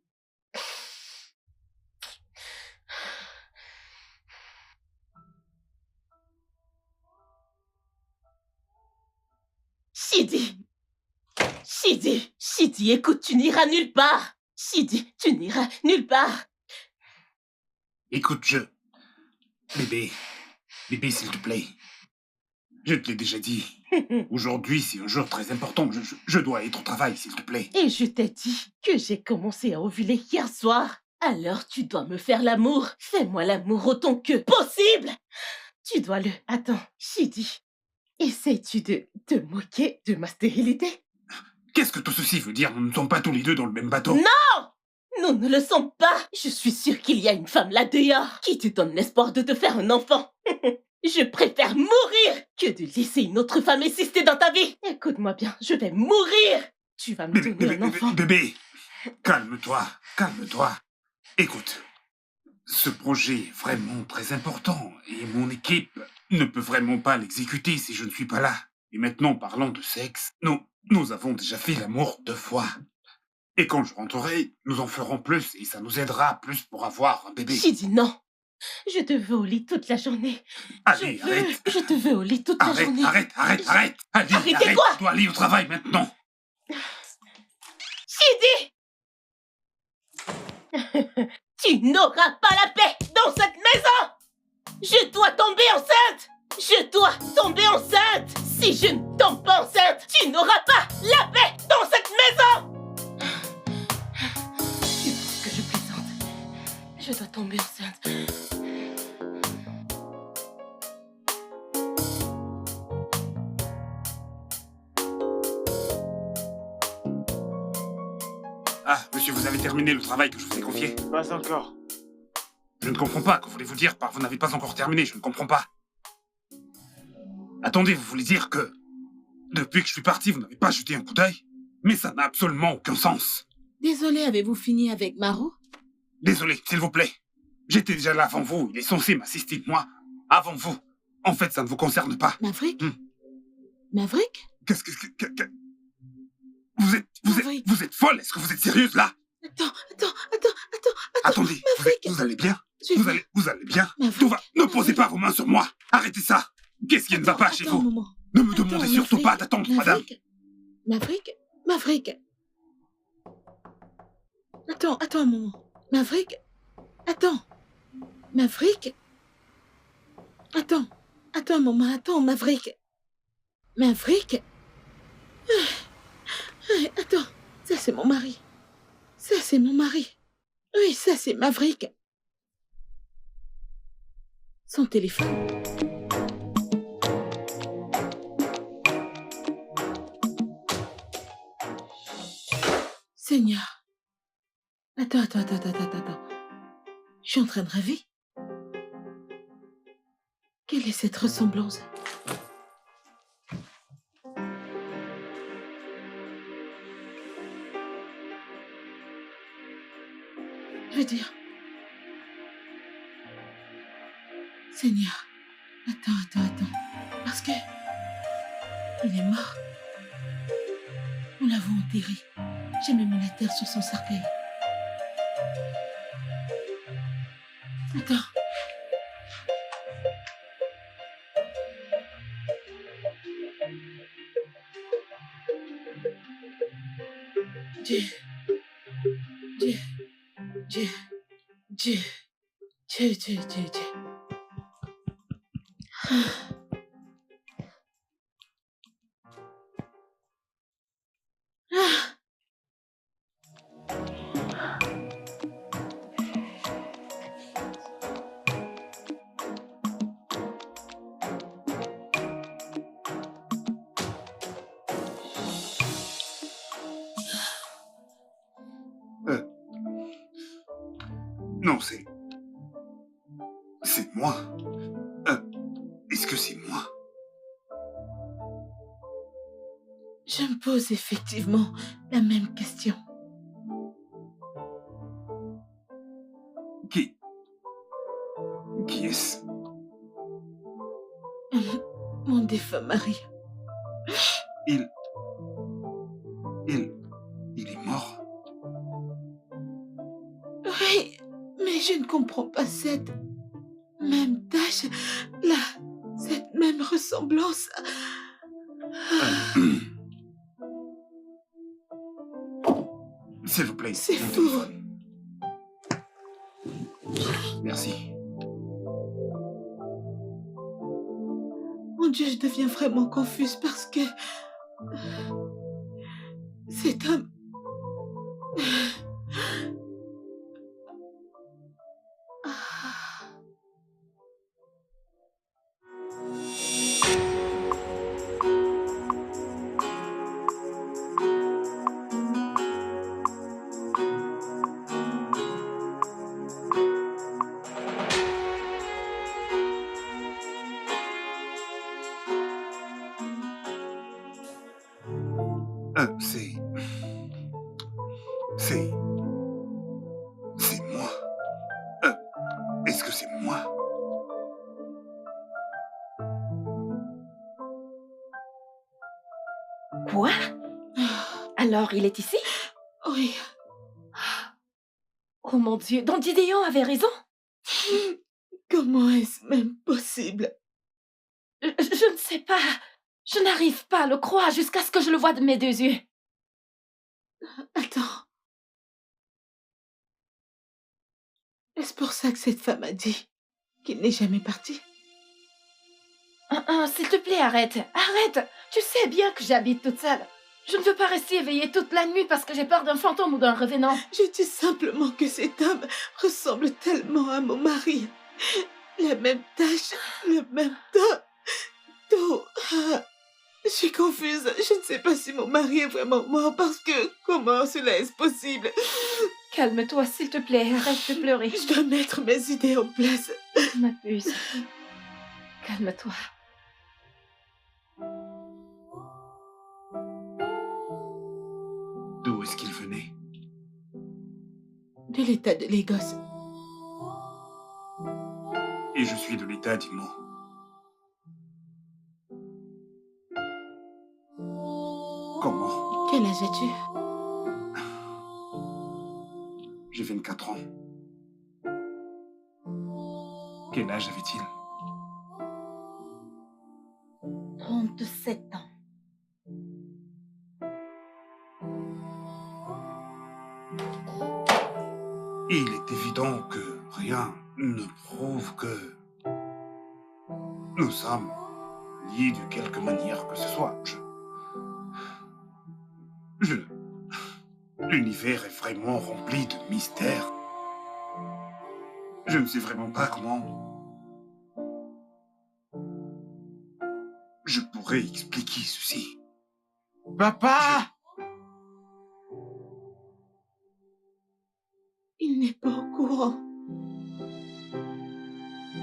Shidi, écoute, tu n'iras nulle part. Shidi, tu n'iras nulle part. Écoute, Bébé, s'il te plaît. Je te l'ai déjà dit. Aujourd'hui, c'est un jour très important. Je dois être au travail, s'il te plaît. Et je t'ai dit que j'ai commencé à ovuler hier soir. Alors tu dois me faire l'amour. Fais-moi l'amour autant que possible. Tu dois le... Attends, Shidi, essayes-tu de te moquer de ma stérilité? Qu'est-ce que tout ceci veut dire? Nous ne sommes pas tous les deux dans le même bateau. Non! Nous ne le sommes pas. Je suis sûre qu'il y a une femme là dehors qui te donne l'espoir de te faire un enfant. Je préfère mourir que de laisser une autre femme exister dans ta vie. Écoute-moi bien, je vais mourir. Tu vas me donner un enfant. Bébé, calme-toi. Écoute, ce projet est vraiment très important et mon équipe ne peut vraiment pas l'exécuter si je ne suis pas là. Et maintenant, parlant de sexe, nous avons déjà fait l'amour 2 fois. Et quand je rentrerai, nous en ferons plus et ça nous aidera plus pour avoir un bébé. J'ai dit non. Je te veux au lit toute la journée. Allez, arrête. Je te veux au lit toute la journée. Arrête. Allez, Arrêtez arrête. quoi? Tu dois aller au travail maintenant. Shidi! Tu n'auras pas la paix dans cette maison! Je dois tomber enceinte! Si je ne tombe pas enceinte, tu n'auras pas la paix dans cette maison! Tu penses que je plaisante? Je dois tomber enceinte. Ah, monsieur, vous avez terminé le travail que je vous ai confié? Pas encore. Je ne comprends pas. Que voulez-vous dire par vous n'avez pas encore terminé? Je ne comprends pas. Attendez, vous voulez dire que depuis que je suis parti, vous n'avez pas jeté un coup d'œil? Mais ça n'a absolument aucun sens. Désolé, avez-vous fini avec Maro? Désolé, s'il vous plaît. J'étais déjà là avant vous. Il est censé m'assister, moi, avant vous. En fait, ça ne vous concerne pas. Maverick Maverick Qu'est-ce que... Vous êtes folle. Est-ce que vous êtes sérieuse, là? Attends. Attendez, Maverick. vous allez bien? Je vais- Vous allez bien? Maverick, Tout va. Ne posez Maverick. pas vos mains sur moi. Arrêtez ça. Qu'est-ce qui ne va pas chez Attends un vous? moment. Ne me Attends, demandez surtout Maverick. pas d'attendre, madame. Maverick. Attends un moment. Maverick. Attends un moment. Attends, Maverick. Attends. Ça, c'est mon mari. Oui, ça, c'est Maverick. Son téléphone. Seigneur. Attends. Je suis en train de rêver. Quelle est cette ressemblance? Je veux dire... Seigneur. Attends. Parce que... il est mort. Nous l'avons enterré. J'ai même mis la terre sur son cercueil. Attends. Dieu. Ah. Non, c'est moi. Est-ce que c'est moi? Je me pose effectivement la même question. Qui est-ce? Mon défunt mari. Il est mort. Oui, mais je ne comprends pas cette même tache, cette même ressemblance. S'il vous plaît. C'est mon fou. téléphone. Merci. Mon Dieu, je deviens vraiment confuse parce que... cet homme... Ah. C'est moi. Est-ce que c'est moi? Quoi? Alors, il est ici? Oui. Oh mon Dieu, donc Gideon avait raison. Comment est-ce même possible? Je ne sais pas. Je n'arrive pas à le croire jusqu'à ce que je le voie de mes deux yeux. Attends. Est-ce pour ça que cette femme a dit qu'il n'est jamais parti? S'il te plaît, arrête. Arrête. Tu sais bien que j'habite toute seule. Je ne veux pas rester éveillée toute la nuit parce que j'ai peur d'un fantôme ou d'un revenant. Je dis simplement que cet homme ressemble tellement à mon mari. La même tache, le même dos. Ah, je suis confuse. Je ne sais pas si mon mari est vraiment mort parce que comment cela est possible? Calme-toi, s'il te plaît. Arrête de pleurer. Je dois mettre mes idées en place. Ma puce. Calme-toi. D'où est-ce qu'il venait? de l'État de Lagos. Et je suis de l'État d'Imo. Comment? Quel âge as-tu? J'ai 24 ans. Quel âge avait-il? 37 ans. Il est évident que rien ne prouve que nous sommes liés de quelque manière que ce soit. L'univers est vraiment rempli de mystères. Je ne sais vraiment pas comment je pourrais expliquer ceci. Papa! Il n'est pas au courant.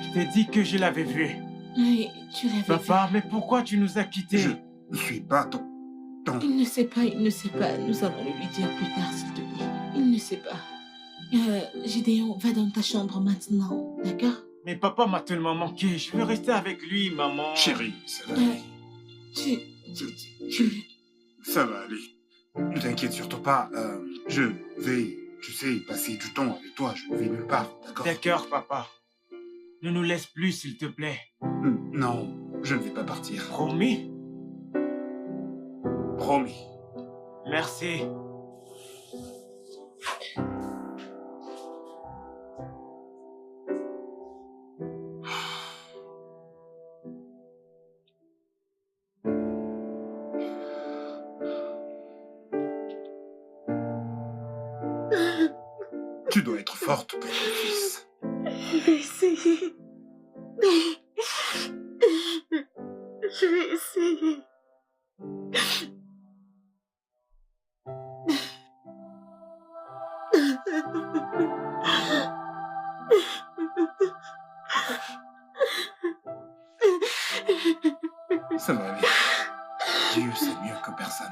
Je t'ai dit que je l'avais vu. Oui, tu l'avais Papa, mais pourquoi tu nous as quittés? Je ne suis pas ton... vu. Il ne sait pas, il ne sait pas. Nous allons le lui dire plus tard, s'il te plaît. Il ne sait pas. Gideon, va dans ta chambre maintenant, d'accord? Mais papa m'a tellement manqué. Je veux rester avec lui, maman. Chérie, ça va aller. Tu... Ça va aller. Ne t'inquiète surtout pas. Je vais, tu sais, passer du temps avec toi. Je ne vais nulle part, d'accord? D'accord, papa. Ne nous laisse plus, s'il te plaît. Non, je ne vais pas partir. Promis? Promis. Merci. Tu dois être forte pour ton fils. Je vais essayer. Je vais essayer. Ça va aller. Dieu sait mieux que personne.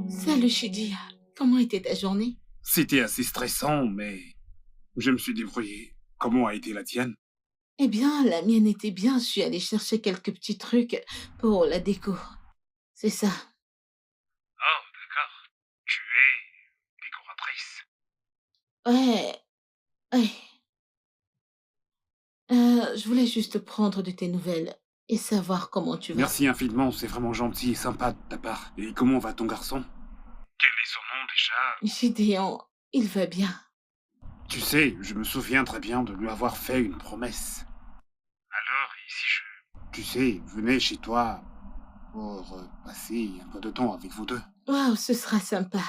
Salut Shidia, comment était ta journée? C'était assez stressant, mais je me suis débrouillé. Comment a été la tienne? Eh bien, la mienne était bien, je suis allée chercher quelques petits trucs pour la déco. C'est ça. Oh, d'accord. Tu es décoratrice. Ouais. Je voulais juste prendre de tes nouvelles et savoir comment tu vas. Merci infiniment, c'est vraiment gentil et sympa de ta part. Et comment va ton garçon? Quel est son nom déjà? Gideon, il va bien. Tu sais, je me souviens très bien de lui avoir fait une promesse. Alors, et si tu sais, venais chez toi pour passer un peu de temps avec vous deux? Waouh, ce sera sympa.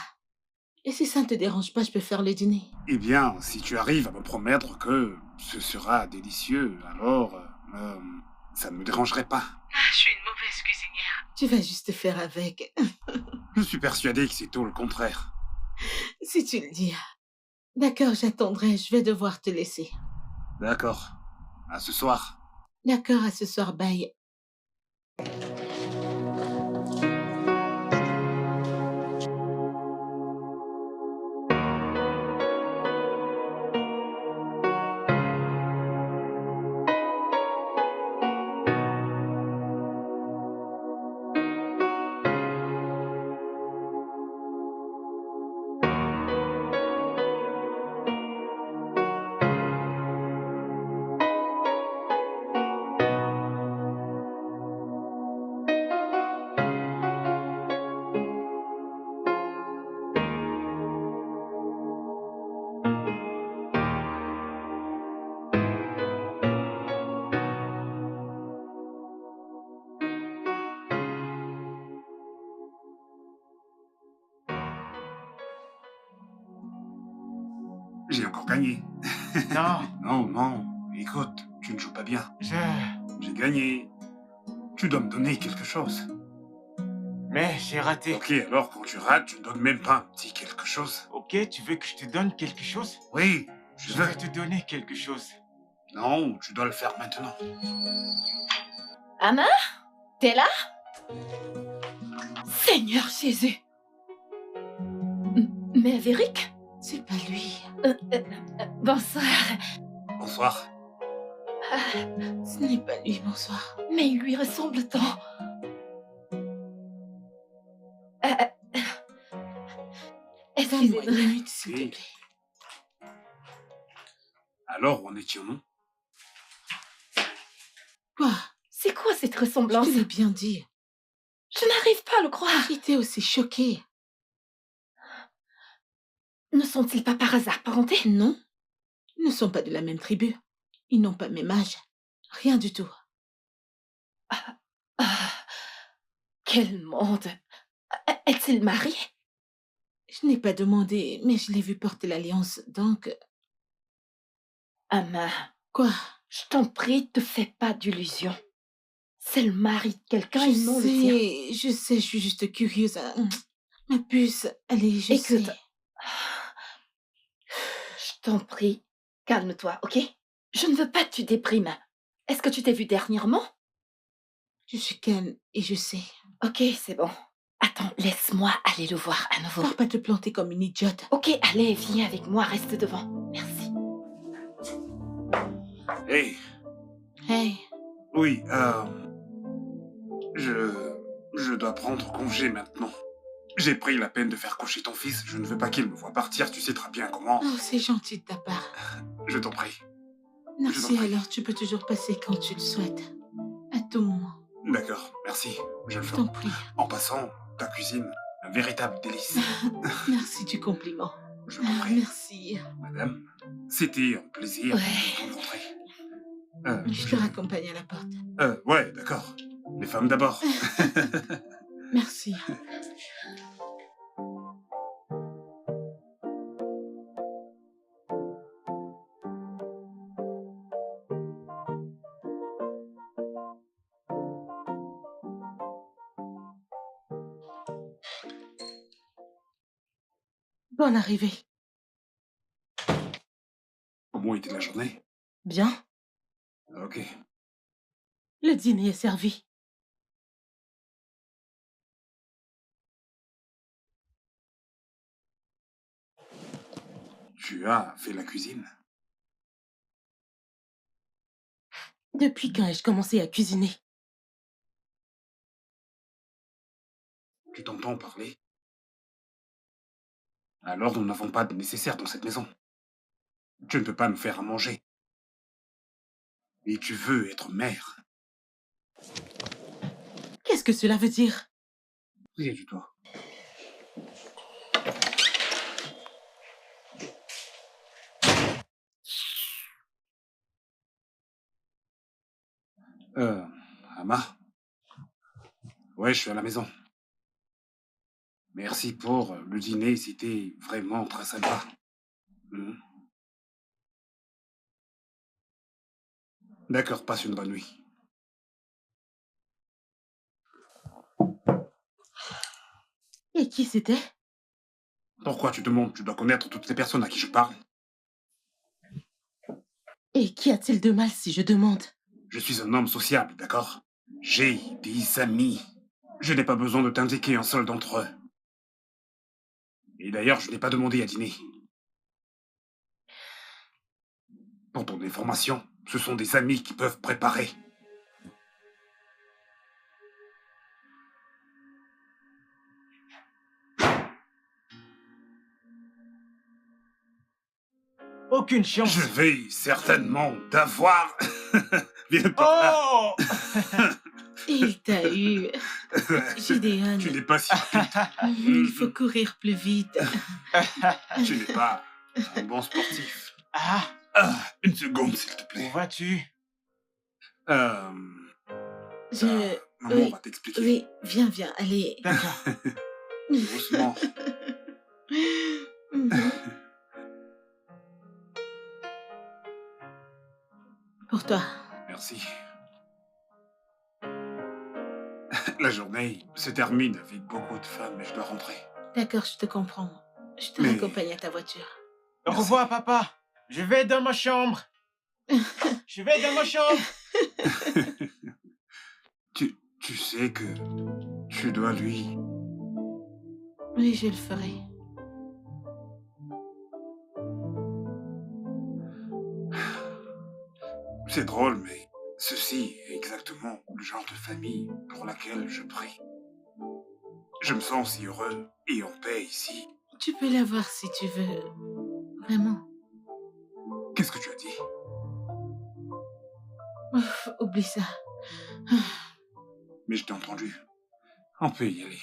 Et si ça ne te dérange pas, je peux faire le dîner. Eh bien, si tu arrives à me promettre que ce sera délicieux, alors ça ne me dérangerait pas. Ah, je suis une mauvaise cuisinière. Tu vas juste faire avec. Je suis persuadé que c'est tout le contraire. Si tu le dis. D'accord, j'attendrai. Je vais devoir te laisser. D'accord. À ce soir. D'accord, à ce soir, bye. J'ai encore gagné. Non, Non, non. Écoute, tu ne joues pas bien. je... J'ai gagné. Tu dois me donner quelque chose. Mais j'ai raté. Ok, alors quand tu rates, tu ne donnes même pas un petit quelque chose. Ok, tu veux que je te donne quelque chose? Oui, je Je veux. vais te donner quelque chose. Non, tu dois le faire maintenant. Anna? T'es là? Seigneur Jésus! Maverick? C'est pas lui. Bonsoir. Bonsoir. Ce n'est pas lui, bonsoir. Mais il lui ressemble tant. Euh, Donne-moi Excusez-moi. une minute, s'il Oui. te plaît. Alors, où en étions-nous? Quoi? C'est quoi cette Je ressemblance? te l'ai bien dit. Je n'arrive pas à le croire. J'étais aussi choquée. Ne sont-ils pas par hasard parentés? Non, ils ne sont pas de la même tribu. Ils n'ont pas le même âge. Rien du tout. Ah, quel monde! Est-il marié? Je n'ai pas demandé, mais je l'ai vu porter l'alliance, donc... Anna, Quoi? je t'en prie, te fais pas d'illusions. C'est le mari de quelqu'un Je et non le tien. sais, je suis juste curieuse. Ma puce, allez, je Écoute, sais. je t'en prie, calme-toi, ok? Je ne veux pas que tu déprimes. Est-ce que tu t'es vu dernièrement? Je suis calme et je sais. Ok, c'est bon. Attends, laisse-moi aller le voir à nouveau. Faut pas te planter comme une idiote. Ok, allez, viens avec moi, reste devant. Merci. Hey, Hey, oui, je dois prendre congé maintenant. J'ai pris la peine de faire coucher ton fils. Je ne veux pas qu'il me voie partir. Tu sais très bien comment. oh, c'est gentil de ta part. Je t'en prie. Merci, prie. alors tu peux toujours passer quand tu le souhaites. À tout moment. D'accord, merci. Je le Je ferai. t'en prie. En passant, ta cuisine, un véritable délice. Merci du compliment. Je t'en prie. Merci. Madame, c'était un plaisir Ouais. de vous rencontrer. Je te raccompagne à la porte. Ouais, d'accord. Les femmes d'abord. Merci. Bonne arrivée. Comment était la journée? Bien, Ok. le dîner est servi. Tu as fait la cuisine? Depuis quand ai-je commencé à cuisiner? Tu t'entends parler? Alors nous n'avons pas de nécessaire dans cette maison. Tu ne peux pas nous faire à manger. Et tu veux être mère. Qu'est-ce que cela veut dire? Rien du tout. Ama? Ouais, je suis à la maison. Merci pour le dîner, c'était vraiment très sympa. Hmm. D'accord, passe une bonne nuit. Et qui c'était? Pourquoi tu demandes? Tu dois connaître toutes les personnes à qui je parle. Et qu'y a-t-il de mal si je demande? Je suis un homme sociable, d'accord? J'ai des amis. Je n'ai pas besoin de t'indiquer un seul d'entre eux. Et d'ailleurs, je n'ai pas demandé à dîner. Pour ton information, ce sont des amis qui peuvent préparer. Aucune chance. Je vais certainement t'avoir. Viens par là. Oh Il t'a eu. Gideon, Tu n'es pas si rapide. il faut courir plus vite. Tu n'es pas un bon sportif. Ah, Une seconde, s'il te où plaît. vas-tu? Maman Oui, va t'expliquer. oui, viens, allez. D'accord. Doucement. Mhm. Pour toi. Merci. La journée se termine avec beaucoup de femmes, mais je dois rentrer. D'accord, je te comprends. Je te Mais- raccompagne à ta voiture. Au revoir, papa. Je vais dans ma chambre. Je vais dans ma chambre. Tu sais que tu dois lui... Oui, je le ferai. C'est drôle, mais ceci est exactement le genre de famille pour laquelle je prie. Je me sens si heureux et en paix ici. Tu peux l'avoir si tu veux. Vraiment. Qu'est-ce que tu as dit? Ouf, oublie ça. Mais je t'ai entendu. On peut y aller.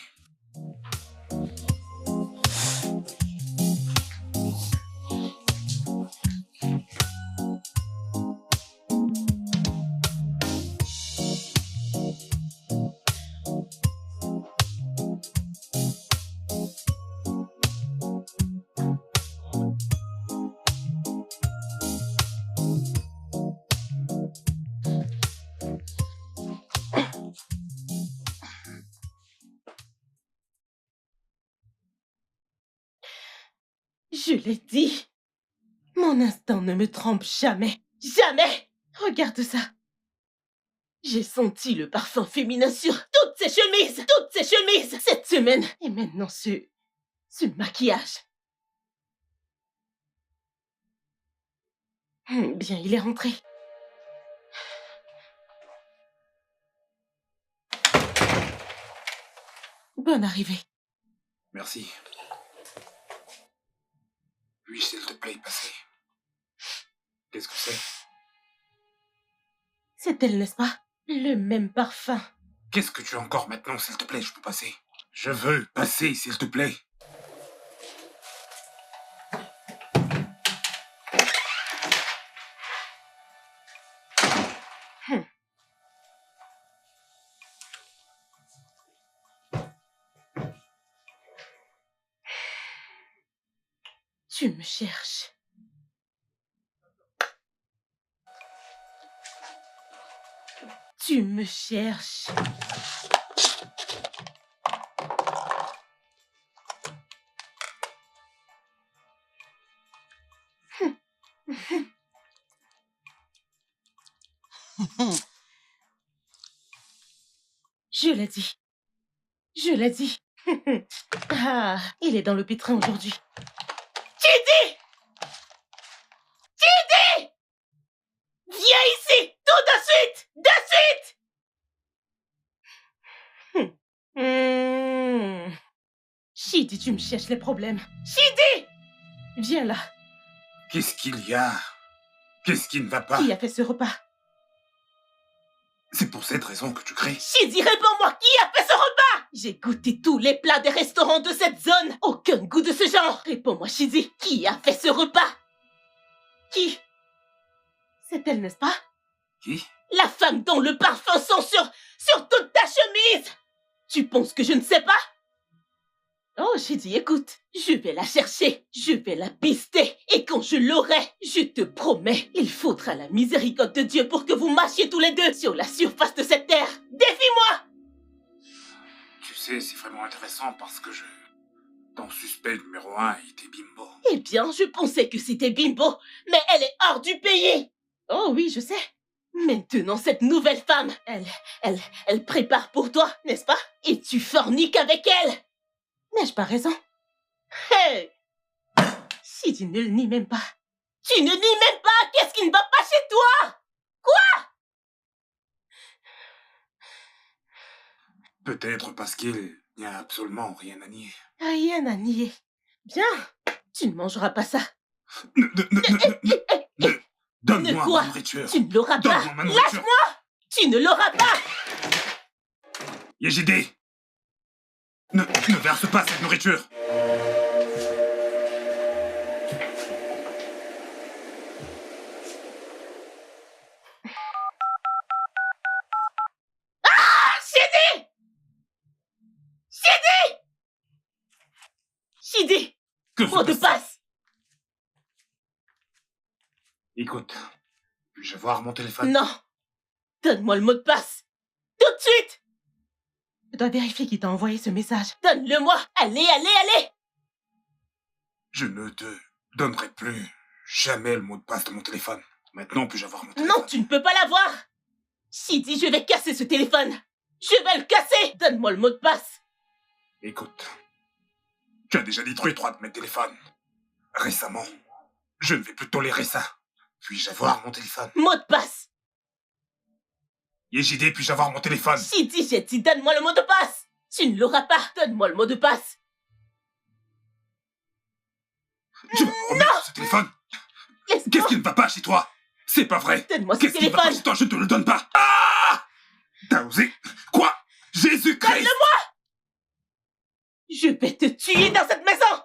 Je l'ai dit. Mon instinct ne me trompe jamais. Jamais! Regarde ça. J'ai senti le parfum féminin sur toutes ces chemises! Toutes ces chemises! Cette semaine! Et maintenant ce maquillage. Bien, il est rentré. Bonne arrivée. Merci. Puis-je, s'il te plaît, passer? Qu'est-ce que c'est? C'est elle, n'est-ce pas? Le même parfum. Qu'est-ce que tu as encore maintenant, s'il te plaît? Je peux passer. Je veux passer, s'il te plaît. Tu me cherches. Tu me cherches. Je l'ai dit. Je l'ai dit. Ah, il est dans le pétrin aujourd'hui. Chidi! Chidi! Viens ici! Tout de suite! De suite! Chidi, tu me cherches les problèmes. Chidi! Viens là. Qu'est-ce qu'il y a? Qu'est-ce qui ne va pas? Qui a fait ce repas? C'est pour cette raison que tu cries? Chidi, réponds-moi, qui a fait ce repas? J'ai goûté tous les plats des restaurants de cette zone. Aucun goût de ce genre. Réponds-moi, Chidi, qui a fait ce repas? Qui? C'est elle, n'est-ce pas? Qui? La femme dont le parfum sent sur toute ta chemise. Tu penses que je ne sais pas? Oh, j'ai dit, écoute, je vais la chercher, je vais la pister, et quand je l'aurai, je te promets, il faudra la miséricorde de Dieu pour que vous marchiez tous les deux sur la surface de cette terre. Défie-moi! Tu sais, c'est vraiment intéressant parce que ton suspect numéro 1 était Bimbo. Eh bien, je pensais que c'était Bimbo, mais elle est hors du pays. Oh oui, je sais. Maintenant, cette nouvelle femme, elle prépare pour toi, n'est-ce pas? Et tu forniques avec elle. N'ai-je pas raison? Hey! Si tu ne le nies même pas. Tu ne nies même pas! Qu'est-ce qui ne va pas chez toi? Quoi? Peut-être parce qu'il n'y a absolument rien à nier. Rien à nier. Bien, tu ne mangeras pas ça. Donne-moi quoi? ma nourriture. Tu ne l'auras pas. Donne-moi ma nourriture. Lâche-moi! Tu ne l'auras pas. Yejide, ne verse pas cette nourriture. Shidi! Que Mot de se passe-t-il? passe! Écoute, puis-je voir mon téléphone? Non! Donne-moi le mot de passe! Tout de suite! Je dois vérifier qui t'a envoyé ce message. Donne-le-moi! Allez, allez, allez! Je ne te donnerai plus jamais le mot de passe de mon téléphone. Maintenant, puis-je avoir mon téléphone? Non, tu ne peux pas l'avoir! Shidi, je vais casser ce téléphone! Je vais le casser! Donne-moi le mot de passe! Écoute, tu as déjà détruit 3 de mes téléphones. Récemment, je ne vais plus tolérer ça. Puis-je avoir mon téléphone? Mot de passe! Yejide, puis-je avoir mon téléphone? Shidi, j'ai dit donne-moi le mot de passe! Tu ne l'auras pas! Donne-moi le mot de passe! Tu vas me remettre ce téléphone? Laisse-moi! Qu'est-ce qui ne va pas chez toi? C'est pas vrai! Donne-moi ce Qu'est-ce qui ne va pas téléphone! chez toi? Je ne te le donne pas! Ah! T'as osé? Quoi? Jésus-Christ! Donne-le-moi! Je vais te tuer dans cette maison!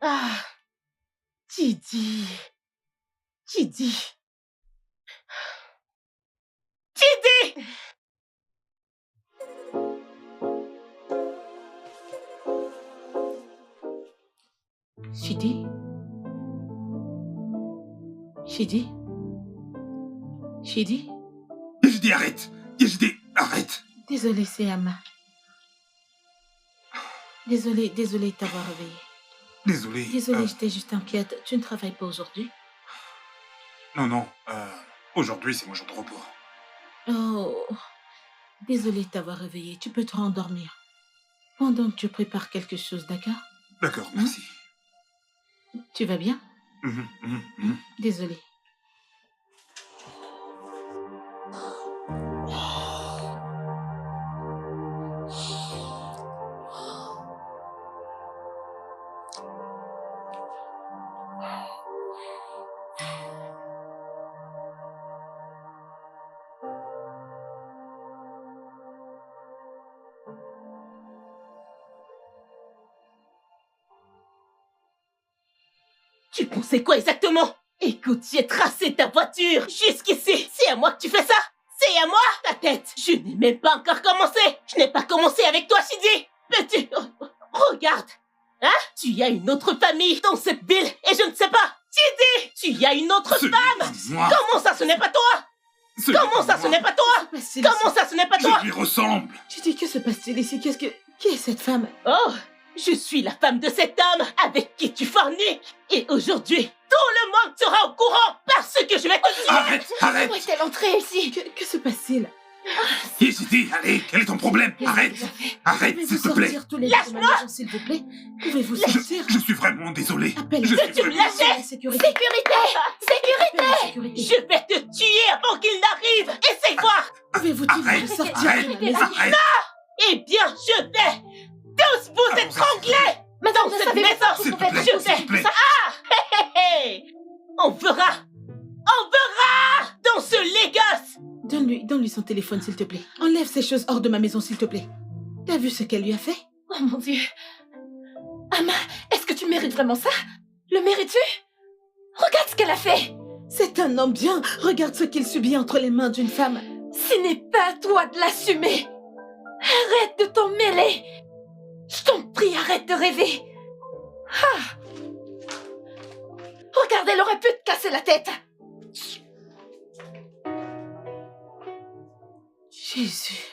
Ah! Didi! Didi! Didi! Shidi? Shidi? Shidi? Yejide, arrête! Yejide, arrête! Désolée, c'est Amma. Désolée de t'avoir réveillée. Désolé. Désolée, j'étais juste inquiète. Tu ne travailles pas aujourd'hui? Non. Aujourd'hui, c'est mon jour de repos. Oh, désolée de t'avoir réveillée. Tu peux te rendormir. Pendant que tu prépares quelque chose, d'accord? D'accord, merci. Tu vas bien? Désolée. Tu pensais quoi exactement? Écoute, j'ai tracé ta voiture jusqu'ici. C'est à moi que tu fais ça? C'est à moi? Ta tête. Je n'ai même pas encore commencé. Je n'ai pas commencé avec toi, Shidi. Mais tu... Regarde. Hein? Tu as une autre famille dans cette ville et je ne sais pas. Shidi, tu as une autre femme. Moi. Comment ça, ce n'est pas toi? Comment ça, ce n'est pas toi? Comment ça, ce n'est pas toi? Je lui ressemble. Tu dis, que se passe-t-il ici? Qui est cette femme? Oh, je suis la femme de cet homme avec qui tu forniques. Et aujourd'hui, tout le monde sera au courant parce que je vais te tuer. Arrête! Où est-elle entrée ici? Que se passe-t-il? Yejide, allez, quel est ton problème? Arrête! Arrête, Pouvez-vous s'il te plaît! sortir tous les deux de ma maison, s'il vous plaît? Pouvez-vous sortir? Je suis vraiment désolé. Appelle Je suis tu me vraiment... lâches? la sécurité. Sécurité! Sécurité! Appelle la sécurité. Je vais te tuer avant qu'il n'arrive. Essaye voir. Pouvez-vous dire Arrête, de sortir de ma arrête, maison? arrête! Eh bien, je vais tous vous Allons-y. étrangler Madame, dans ne cette savez maison. pas S'il vous te plaît, pouvez s'il te plaît. Hé, hé. On verra dans ce Lagos. Donne-lui son téléphone, s'il te plaît. Enlève ces choses hors de ma maison, s'il te plaît. T'as vu ce qu'elle lui a fait? Oh mon Dieu! Amma, est-ce que tu mérites vraiment ça? Le mérites-tu? Regarde ce qu'elle a fait! C'est un homme bien. Regarde ce qu'il subit entre les mains d'une femme. Ce n'est pas à toi de l'assumer! Arrête de t'en mêler. Je t'en prie, arrête de rêver. Ah. Regarde, elle aurait pu te casser la tête. Jésus.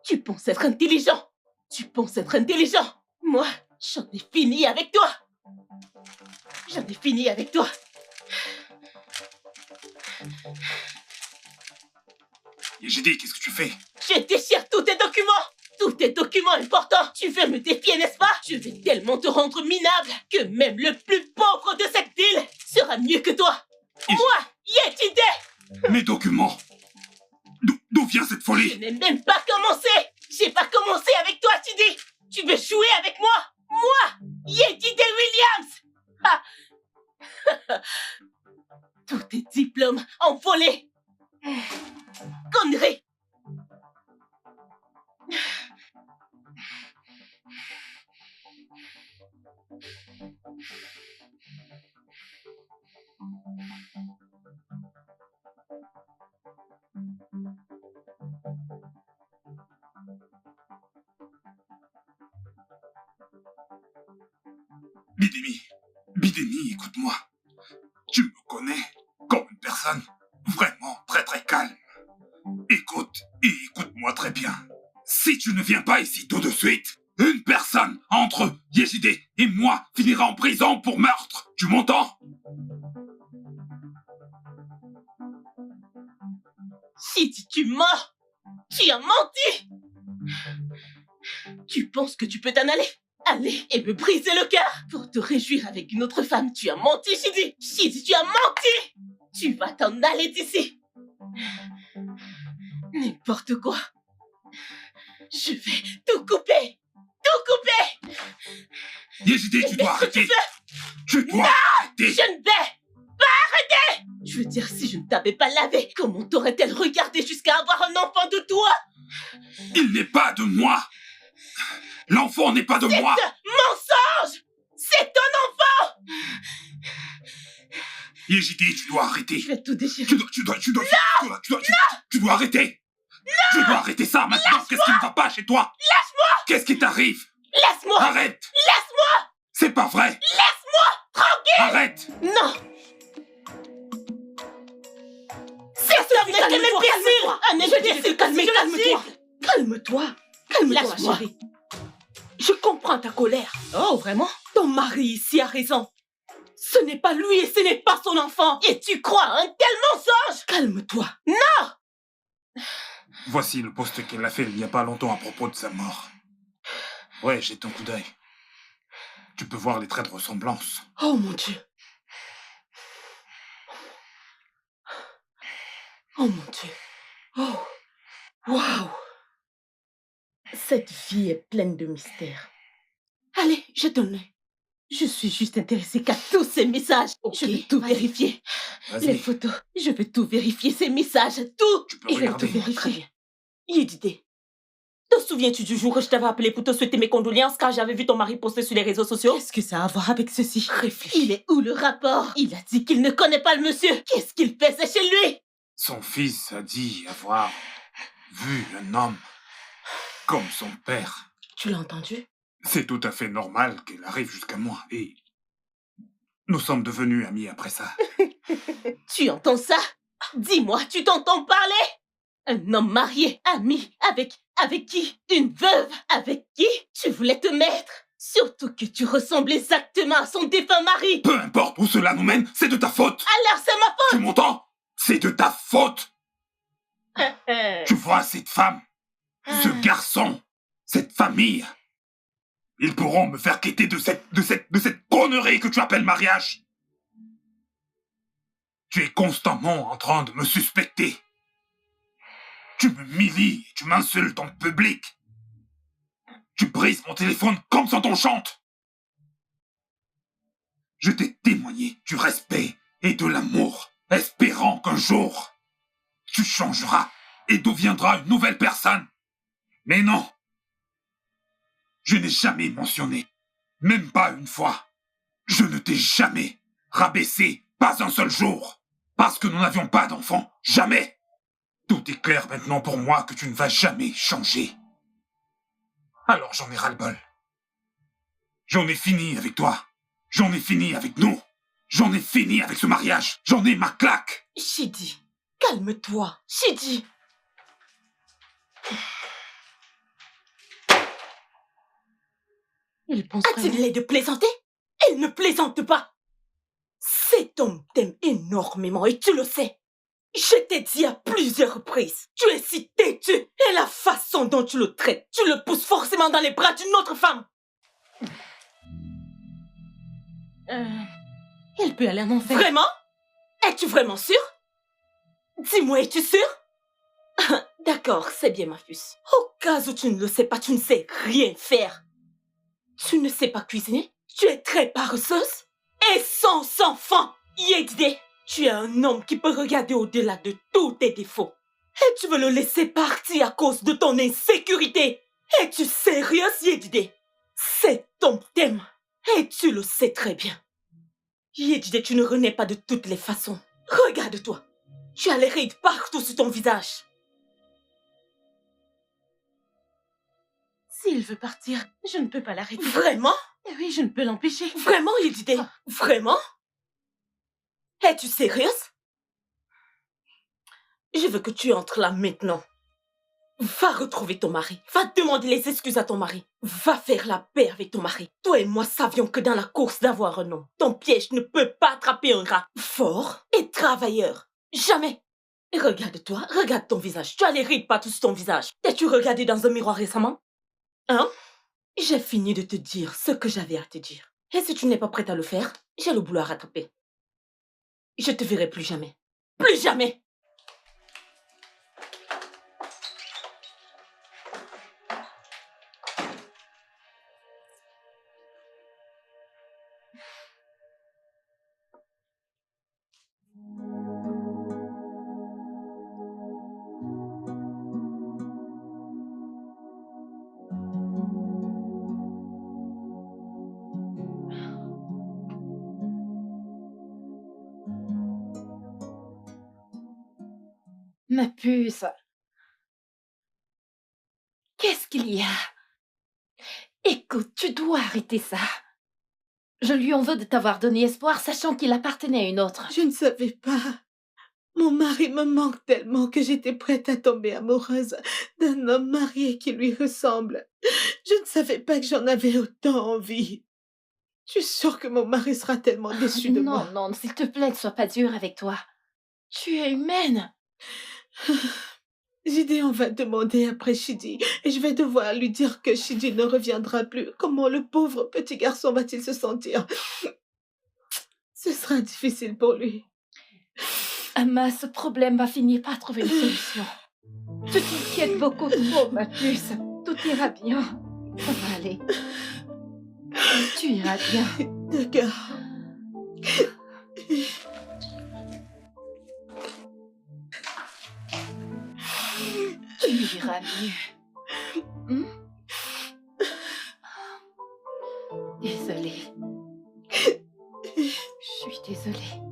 Tu penses être intelligent. Tu penses être intelligent. Moi, j'en ai fini avec toi. J'en ai fini avec toi. Yejide, qu'est-ce que tu fais? Je déchire tous tes documents. Tous tes documents importants. Tu veux me défier, n'est-ce pas? Je vais tellement te rendre minable que même le plus pauvre de cette ville sera mieux que toi. Moi, Yejide. Mes documents. D'où vient cette Je folie? n'ai même pas commencé. J'ai pas commencé avec toi, Chidi. Tu veux jouer avec moi? Moi, Yejide Williams. Ah. Tous tes diplômes envolés. Connerie. Bidemi, écoute-moi. Tu me connais comme une personne vraiment très très calme. Écoute, et écoute-moi très bien. Si tu ne viens pas ici tout de suite, une personne entre Yejide et moi finira en prison pour meurtre. Tu m'entends? Si tu mens, tu as menti. Tu penses que tu peux t'en aller? Aller et me briser le cœur pour te réjouir avec une autre femme. Tu as menti, Shidi. Shidi, tu as menti. Tu vas t'en aller d'ici. N'importe quoi. Je vais tout couper. Tout couper. Yejide, tu dois arrêter. Tu dois arrêter. Je ne vais pas arrêter. Je veux dire, si je ne t'avais pas lavé, comment t'aurait-elle regardé jusqu'à avoir un enfant de toi? Il n'est pas de moi. L'enfant n'est pas de moi. Mensonge. C'est ton enfant. Yejide, tu dois arrêter. Je vais tout déchirer. Tu dois arrêter. Je dois arrêter ça maintenant. Qu'est-ce qui ne va pas chez toi? Laisse-moi. Qu'est-ce qui t'arrive? Laisse-moi. Arrête. Laisse-moi. C'est pas vrai. Laisse-moi tranquille. Arrête. Non. C'est un mec imbécile. Un imbécile. Calme-toi. Calme-toi. Calme-toi, Lâche-moi. chérie. Je comprends ta colère. Oh, vraiment? Ton mari ici a raison. Ce n'est pas lui et ce n'est pas son enfant. Et tu crois à un tel mensonge? Calme-toi. Voici le post qu'elle a fait il n'y a pas longtemps à propos de sa mort. Ouais, j'ai ton coup d'œil. Tu peux voir les traits de ressemblance. Oh mon Dieu. Oh mon Dieu. Oh. Waouh. Cette vie est pleine de mystères. Allez, je te le mets. Je suis juste intéressée qu'à tous ces messages. Ok, Je vais tout vas-y. vérifier. Les Vas-y, photos. Je vais tout vérifier, ces messages. Tout. tu peux Et je vais tout regarder. Très vérifier. bien. Yedide, te souviens-tu du jour où je t'avais appelé pour te souhaiter mes condoléances car j'avais vu ton mari poster sur les réseaux sociaux? Qu'est-ce que ça a à voir avec ceci? Réfléchis. Il est où le rapport? Il a dit qu'il ne connaît pas le monsieur. Qu'est-ce qu'il faisait chez lui? Son fils a dit avoir vu un homme comme son père. Tu l'as entendu? C'est tout à fait normal qu'elle arrive jusqu'à moi et nous sommes devenus amis après ça. Tu entends ça? Dis-moi, tu t'entends parler? Un homme marié, ami, avec qui? Une veuve, avec qui tu voulais te mettre? Surtout que tu ressembles exactement à son défunt mari. Peu importe où cela nous mène, c'est de ta faute. Alors c'est ma Tu m'entends? C'est de ta faute. faute. Tu vois cette femme, ce garçon, cette famille. Ils pourront me faire quitter de cette connerie que tu appelles mariage. Tu es constamment en train de me suspecter. Tu me humilies, tu m'insultes en public. Tu brises mon téléphone comme sans ton chante. Je t'ai témoigné du respect et de l'amour, espérant qu'un jour, tu changeras et deviendras une nouvelle personne. Mais non. Je n'ai jamais mentionné, même pas une fois. Je ne t'ai jamais rabaissé, pas un seul jour. Parce que nous n'avions pas d'enfant. Jamais. Tout est clair maintenant pour moi que tu ne vas jamais changer. Alors j'en ai ras-le-bol. J'en ai fini avec toi. J'en ai fini avec nous. J'en ai fini avec ce mariage. J'en ai ma claque. Chidi, calme-toi. Chidi. Il pense A-t-il vraiment... l'air de plaisanter? Elle ne plaisante pas. Cet homme t'aime énormément et tu le sais. Je t'ai dit à plusieurs reprises. Tu es si têtu et la façon dont tu le traites, tu le pousses forcément dans les bras d'une autre femme. Il peut aller en enfer. Vraiment? Es-tu vraiment sûr? Dis-moi, es-tu sûr? D'accord, c'est bien, ma puce. Au cas où tu ne le sais pas, tu ne sais rien faire. Tu ne sais pas cuisiner? Tu es très paresseuse? Et sans enfant! Yedide, tu es un homme qui peut regarder au-delà de tous tes défauts. Et tu veux le laisser partir à cause de ton insécurité. Es-tu sérieuse, Yedide? Cet homme t'aime. Et tu le sais très bien. Yedide, tu ne renais pas de toutes les façons. Regarde-toi. Tu as les rides partout sur ton visage. S'il veut partir, je ne peux pas l'arrêter. Vraiment? Eh oui, je ne peux l'empêcher. Vraiment, Yedide? Vraiment? Es-tu sérieuse? Je veux que tu entres là maintenant. Va retrouver ton mari. Va demander les excuses à ton mari. Va faire la paix avec ton mari. Toi et moi savions que dans la course d'avoir un homme, ton piège ne peut pas attraper un rat. Fort et travailleur. Jamais. Et regarde-toi, regarde ton visage. Tu as les rides partout sur ton visage. T'es-tu regardé dans un miroir récemment? Hein? J'ai fini de te dire ce que j'avais à te dire. Et si tu n'es pas prête à le faire, j'ai le boulot à rattraper. Je te verrai plus jamais. Plus jamais! Ma puce. Qu'est-ce qu'il y a? Écoute, tu dois arrêter ça. Je lui en veux de t'avoir donné espoir, sachant qu'il appartenait à une autre. Je ne savais pas. Mon mari me manque tellement que j'étais prête à tomber amoureuse d'un homme marié qui lui ressemble. Je ne savais pas que j'en avais autant envie. Je suis sûre que mon mari sera tellement déçu de moi. Non, s'il te plaît, ne sois pas dure avec toi. Tu es humaine. Gideon va demander après Shidi et je vais devoir lui dire que Shidi ne reviendra plus. Comment le pauvre petit garçon va-t-il se sentir? Ce sera difficile pour lui. Amma, ce problème va finir par trouver une solution. Tu t'inquiètes beaucoup trop, ma puce. Tout ira bien. Ça va aller. Tu iras bien. D'accord. Tu iras mieux. Hmm? Désolée. Je suis désolée.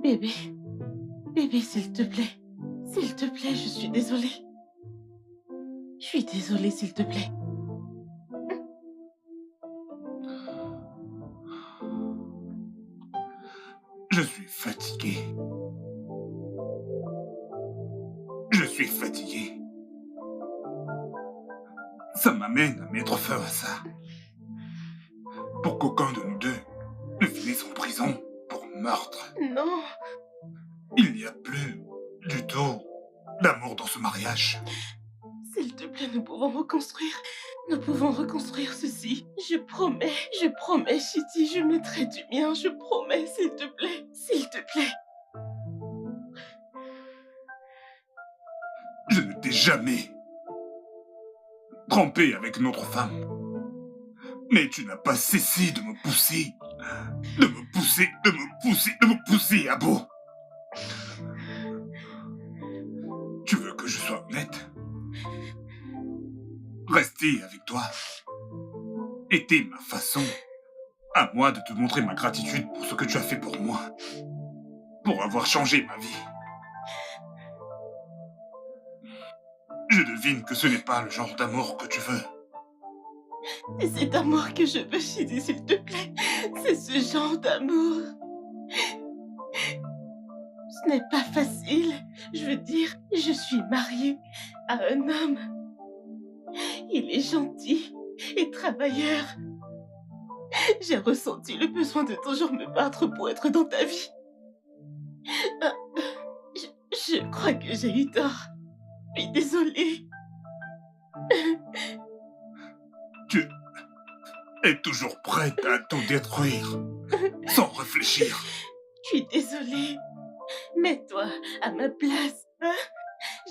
Bébé. Bébé, s'il te plaît. S'il te plaît, je suis désolée. Je suis désolée, s'il te plaît. Je suis fatigué. suis fatigué. Ça m'amène à mettre fin à ça. Pour qu'aucun de nous deux ne finisse en prison pour meurtre. Non, Il n'y a plus du tout d'amour dans ce mariage. s'il te plaît, nous pouvons reconstruire. Nous pouvons reconstruire ceci. Je promets, Chidi, je mettrai du mien, je promets, s'il te plaît, s'il te plaît. Je ne t'ai jamais trompé avec une autre femme. Mais tu n'as pas cessé de me pousser. De me pousser, de me pousser, de me pousser à bout. Tu veux que je sois honnête? Rester avec toi était ma façon à moi de te montrer ma gratitude pour ce que tu as fait pour moi. Pour avoir changé ma vie. Je devine que ce n'est pas le genre d'amour que tu veux. C'est cet amour que je veux, Chidi, s'il te plaît. C'est ce genre d'amour. Ce n'est pas facile. Je veux dire, je suis mariée à un homme. Il est gentil et travailleur. J'ai ressenti le besoin de toujours me battre pour être dans ta vie. Je crois que j'ai eu tort. Je suis désolée. Tu es toujours prête à tout détruire, sans réfléchir. Je suis désolée. Mets-toi à ma place. Hein?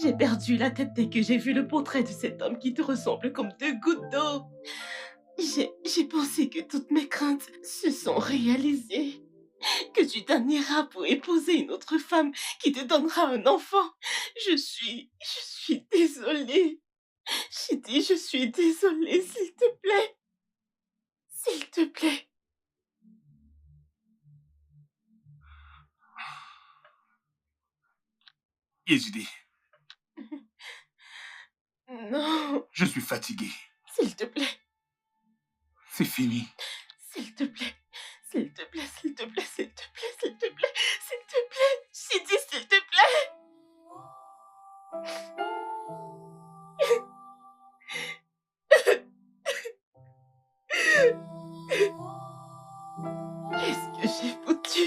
J'ai perdu la tête dès que j'ai vu le portrait de cet homme qui te ressemble comme 2 gouttes d'eau. J'ai pensé que toutes mes craintes se sont réalisées. Que tu t'en iras pour épouser une autre femme qui te donnera un enfant. Je suis désolée. Chidi, je suis désolée, s'il te plaît. S'il te plaît. Yezidi, Non, je suis fatigué. s'il te plaît. C'est fini. S'il te plaît. S'il te plaît, s'il te plaît, s'il te plaît, s'il te plaît, s'il te plaît. Chidi, s'il te plaît. Qu'est-ce que j'ai foutu?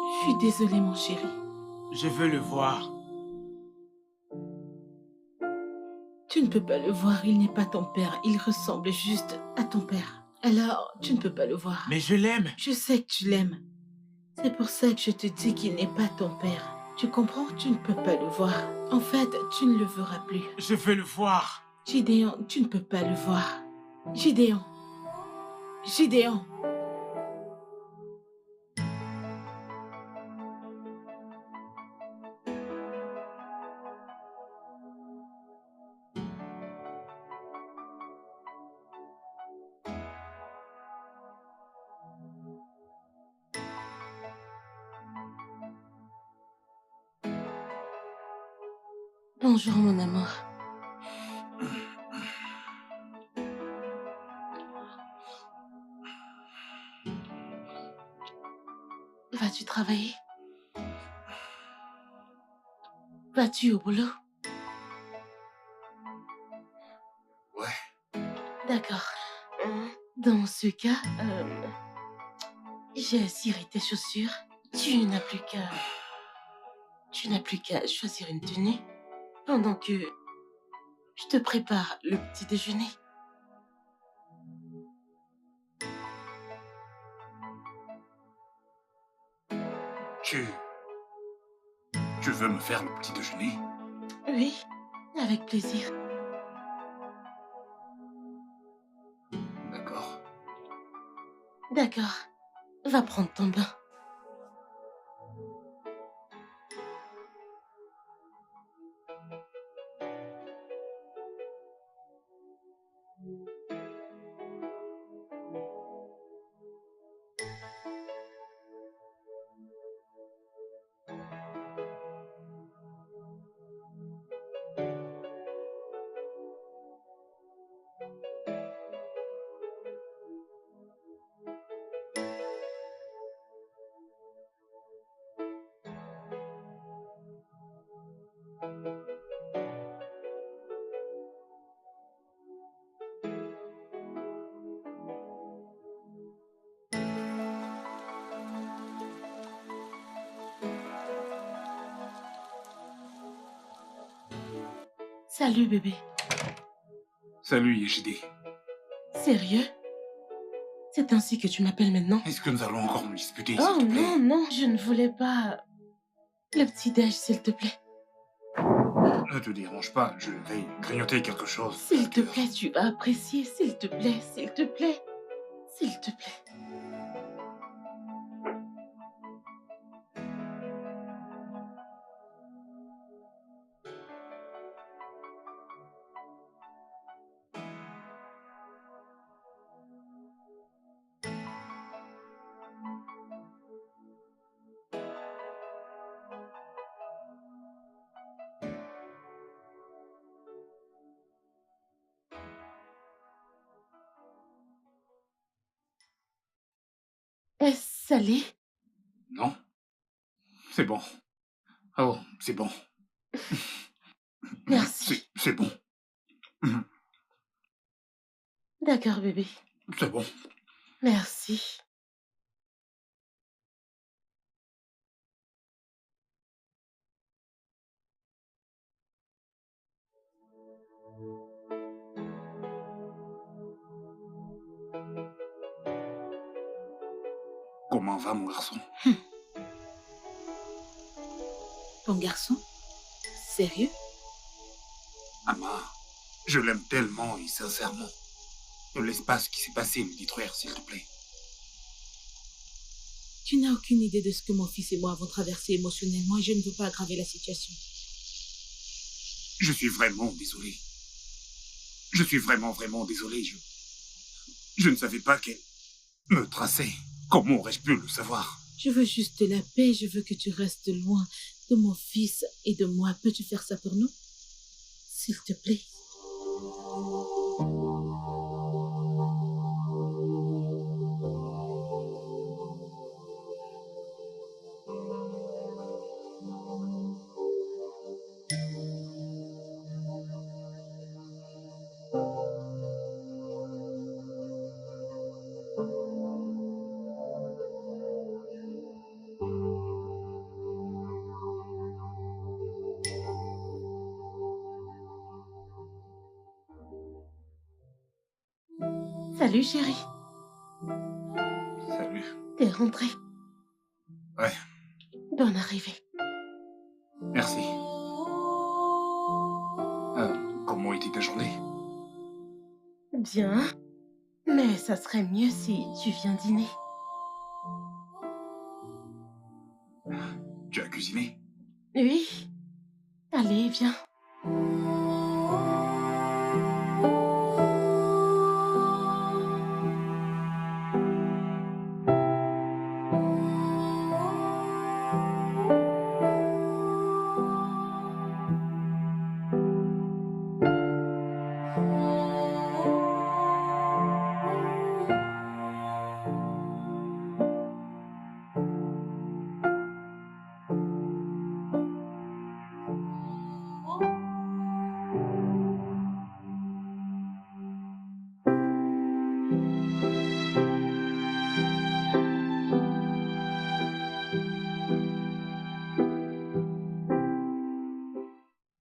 Je suis désolée, mon chéri. Je veux le voir. Tu ne peux pas le voir, il n'est pas ton père. Il ressemble juste à ton père. Alors, tu ne peux pas le voir. Mais je l'aime. Je sais que tu l'aimes. C'est pour ça que je te dis qu'il n'est pas ton père. Tu comprends? Tu ne peux pas le voir. En fait, tu ne le verras plus. Je veux le voir. Gideon, tu ne peux pas le voir. Gideon. Gideon. Bonjour, mon amour. Vas-tu travailler? Vas-tu au boulot? Ouais. D'accord. Dans ce cas, j'ai ciré tes chaussures. Tu n'as plus qu'à choisir une tenue pendant que je te prépare le petit déjeuner. Tu veux me faire le petit déjeuner? Oui, avec plaisir. D'accord. D'accord. Va prendre ton bain. Salut, bébé. Salut, Yejide. Sérieux? C'est ainsi que tu m'appelles maintenant? Est-ce que nous allons encore nous disputer, Oh s'il te plaît? non, non, je ne voulais pas... Le petit-déj, s'il te plaît. Ne te dérange pas, je vais grignoter quelque chose. S'il te plaît, tu vas apprécier. S'il te plaît, s'il te plaît. S'il te plaît. Est-ce salé? Non? C'est bon. Oh, c'est bon. Merci. C'est bon. D'accord, bébé. C'est bon. Merci. Comment va, mon garçon? Ton garçon? Sérieux? Ama, je l'aime tellement et sincèrement. Ne laisse pas ce qui s'est passé me détruire, s'il te plaît. Tu n'as aucune idée de ce que mon fils et moi avons traversé émotionnellement et je ne veux pas aggraver la situation. Je suis vraiment désolé. Je suis vraiment désolé. Je ne savais pas qu'elle me traçait. Comment aurais-je pu le savoir? Je veux juste la paix, je veux que tu restes loin de mon fils et de moi. Peux-tu faire ça pour nous? S'il te plaît. Salut, chérie. Salut. T'es rentrée. Ouais, Bonne arrivée. merci. Comment était ta journée? Bien. Mais ça serait mieux si tu viens dîner. Tu as cuisiné? Oui. Allez, viens.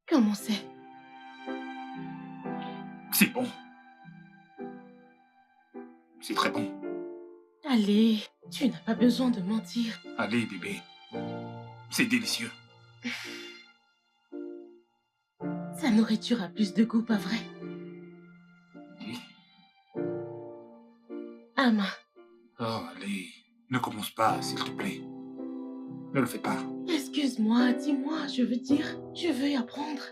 Comment c'est? C'est bon. C'est très bon. Allez, tu n'as pas besoin de mentir. Allez, bébé. C'est délicieux. Sa nourriture a plus de goût, pas vrai? Oui. Ama, Oh, allez. Ne commence pas, s'il te plaît. Ne le fais pas. excuse-moi, dis-moi, je veux dire, je veux apprendre.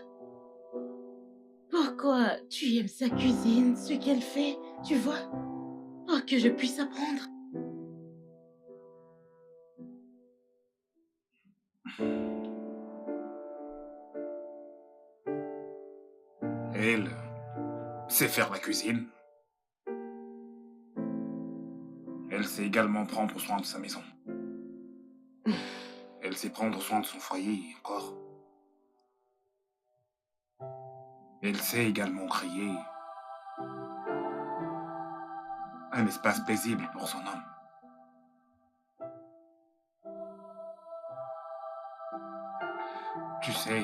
Pourquoi tu aimes sa cuisine, ce qu'elle fait, tu vois? Pour que je puisse apprendre. Elle sait faire la cuisine. Elle sait également prendre soin de sa maison. Elle sait prendre soin de son foyer et encore. Elle sait également créer un espace paisible pour son homme. Tu sais,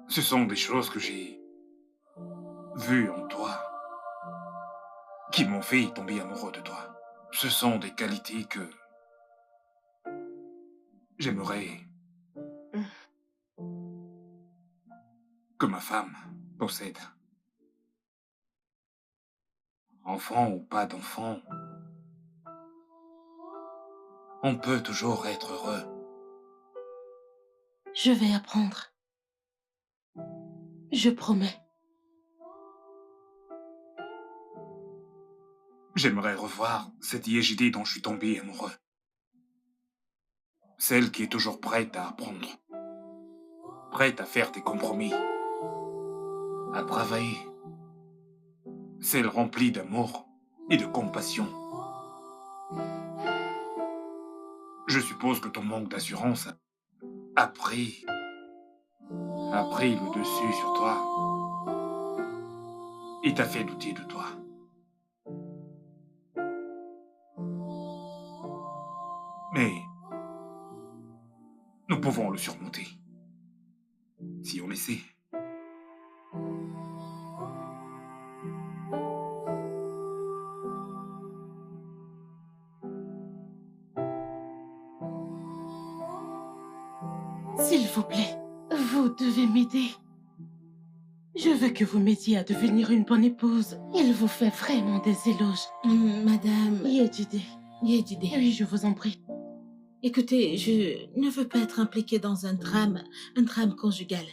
Ce sont des choses que j'ai vues en toi qui m'ont fait tomber amoureux de toi. Ce sont des qualités que j'aimerais que ma femme possède. Enfant ou pas d'enfant, on peut toujours être heureux. Je vais apprendre. Je promets. J'aimerais revoir cette Yejide dont je suis tombé amoureux. Celle qui est toujours prête à apprendre. Prête à faire des compromis. À travailler. Celle remplie d'amour et de compassion. Je suppose que ton manque d'assurance a pris le dessus sur toi et t'a fait douter de toi. Mais nous pouvons le surmonter si on essaie. S'il vous plaît, vous devez m'aider. Je veux que vous m'aidiez à devenir une bonne épouse. Il vous fait vraiment des éloges. Madame Yejide. Yejide, Oui, je vous en prie. écoutez, je ne veux pas être impliquée dans un drame conjugal.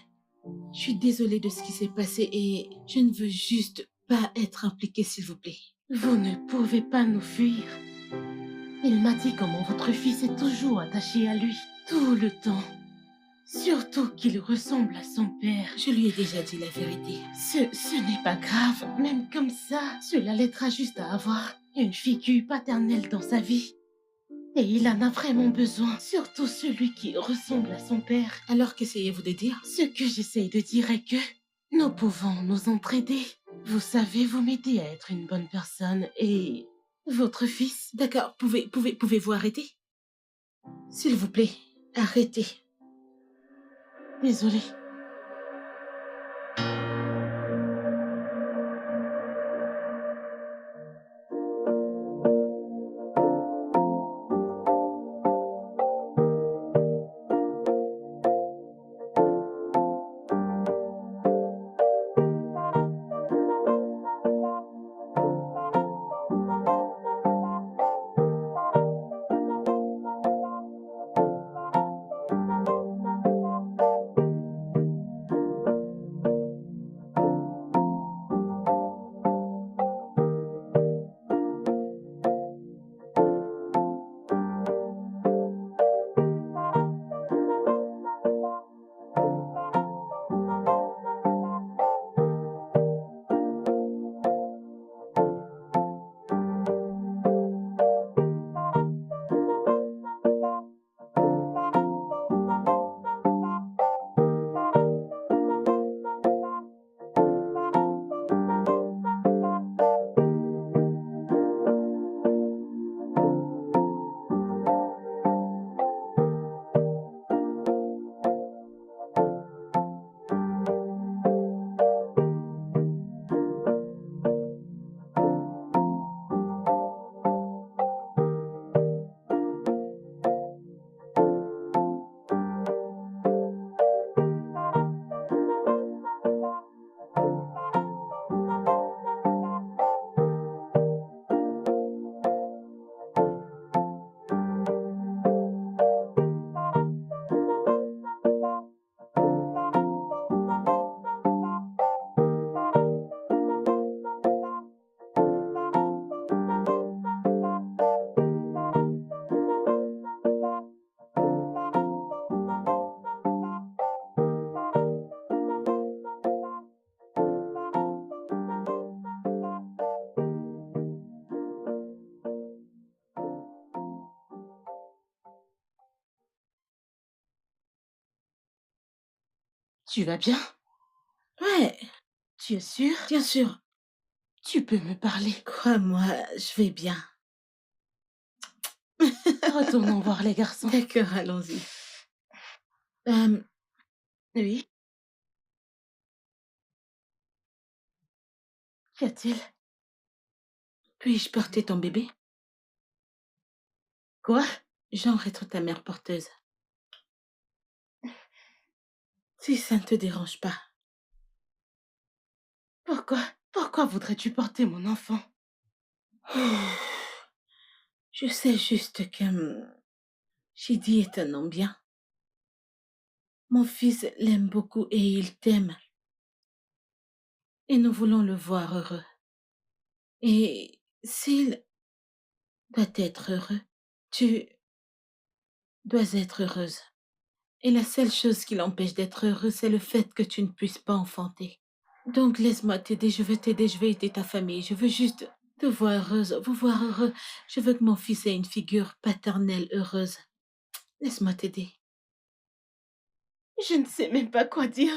Je suis désolée de ce qui s'est passé et je ne veux juste pas être impliquée, s'il vous plaît. Vous ne pouvez pas nous fuir. Il m'a dit comment votre fils est toujours attaché à lui, tout le temps. Surtout qu'il ressemble à son père. Je lui ai déjà dit la vérité. Ce n'est pas grave, même comme ça. Cela l'aidera juste à avoir une figure paternelle dans sa vie. Et il en a vraiment besoin, surtout celui qui ressemble à son père. Alors qu'essayez-vous de dire? Ce que j'essaye de dire est que nous pouvons nous entraider. Vous savez, vous m'aidez à être une bonne personne et votre fils. D'accord, pouvez-vous arrêter? S'il vous plaît, arrêtez. Désolée. Tu vas bien? Ouais, Tu es sûre? bien sûr. Tu peux me parler. Crois-moi, je vais bien. Retournons voir les garçons. D'accord, allons-y. Oui. Qu'y a-t-il? Puis-je porter ton bébé? Quoi? Genre être ta mère porteuse. Si ça ne te dérange pas. Pourquoi voudrais-tu porter mon enfant? Je sais juste que Chidi est un homme bien. Mon fils l'aime beaucoup et il t'aime. Et nous voulons le voir heureux. Et s'il doit être heureux, tu dois être heureuse. Et la seule chose qui l'empêche d'être heureux, c'est le fait que tu ne puisses pas enfanter. Donc laisse-moi t'aider, je veux t'aider, je veux aider ta famille. Je veux juste te voir heureuse, vous voir heureux. Je veux que mon fils ait une figure paternelle heureuse. Laisse-moi t'aider. Je ne sais même pas quoi dire.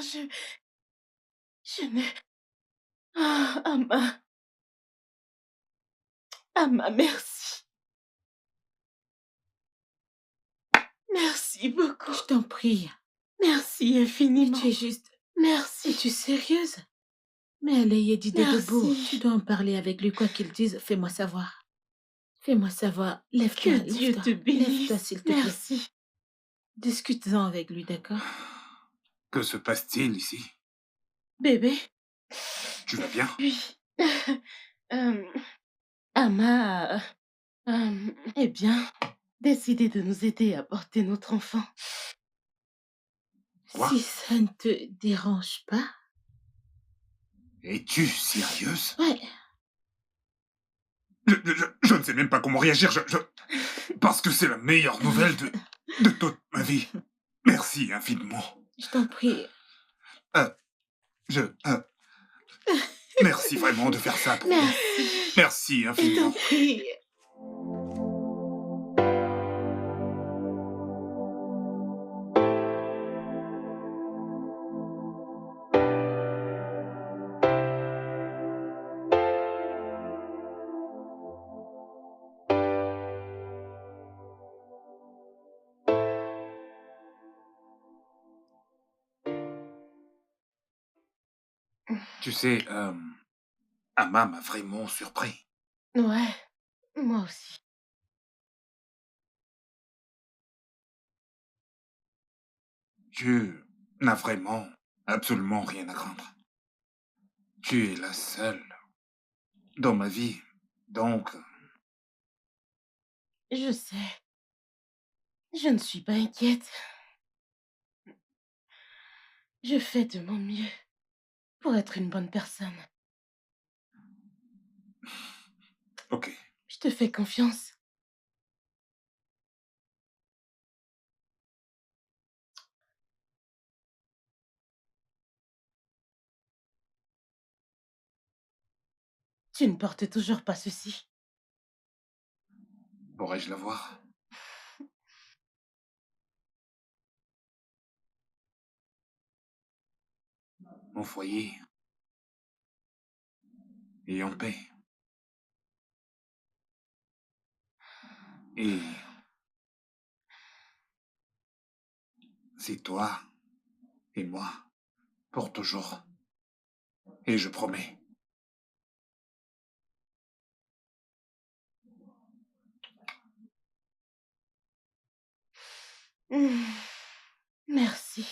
Je ne... Ah, Amma, merci. Merci beaucoup. Je t'en prie. Merci infiniment. Tu es juste... Merci. Es-tu sérieuse? Mais allez, Yedide debout. Merci. Tu dois en parler avec lui, quoi qu'il dise. Fais-moi savoir. Fais-moi savoir. Lève-toi, Que Dieu lève-toi. te bénisse. Lève-toi, s'il te plaît. Merci. Discute-en avec lui, d'accord? Que se passe-t-il ici? Bébé, Tu vas bien? oui. Amma a, eh bien, décidé de nous aider à porter notre enfant. Quoi? Si ça ne te dérange pas. Es-tu sérieuse? Ouais. Je ne sais même pas comment réagir. Parce que c'est la meilleure nouvelle de toute ma vie. Merci infiniment. Je t'en prie. Merci vraiment de faire ça pour moi. Merci Je t'en infiniment. prie. Tu sais, Amma m'a vraiment surpris. Ouais, moi aussi. Tu n'as vraiment absolument rien à craindre. Tu es la seule dans ma vie. Donc, Je sais. Je ne suis pas inquiète. Je fais de mon mieux pour être une bonne personne. ok. Je te fais confiance. Tu ne portes toujours pas ceci. Pourrais-je la voir? Mon foyer est en paix. Et c'est toi et moi pour toujours. Et je promets. Merci.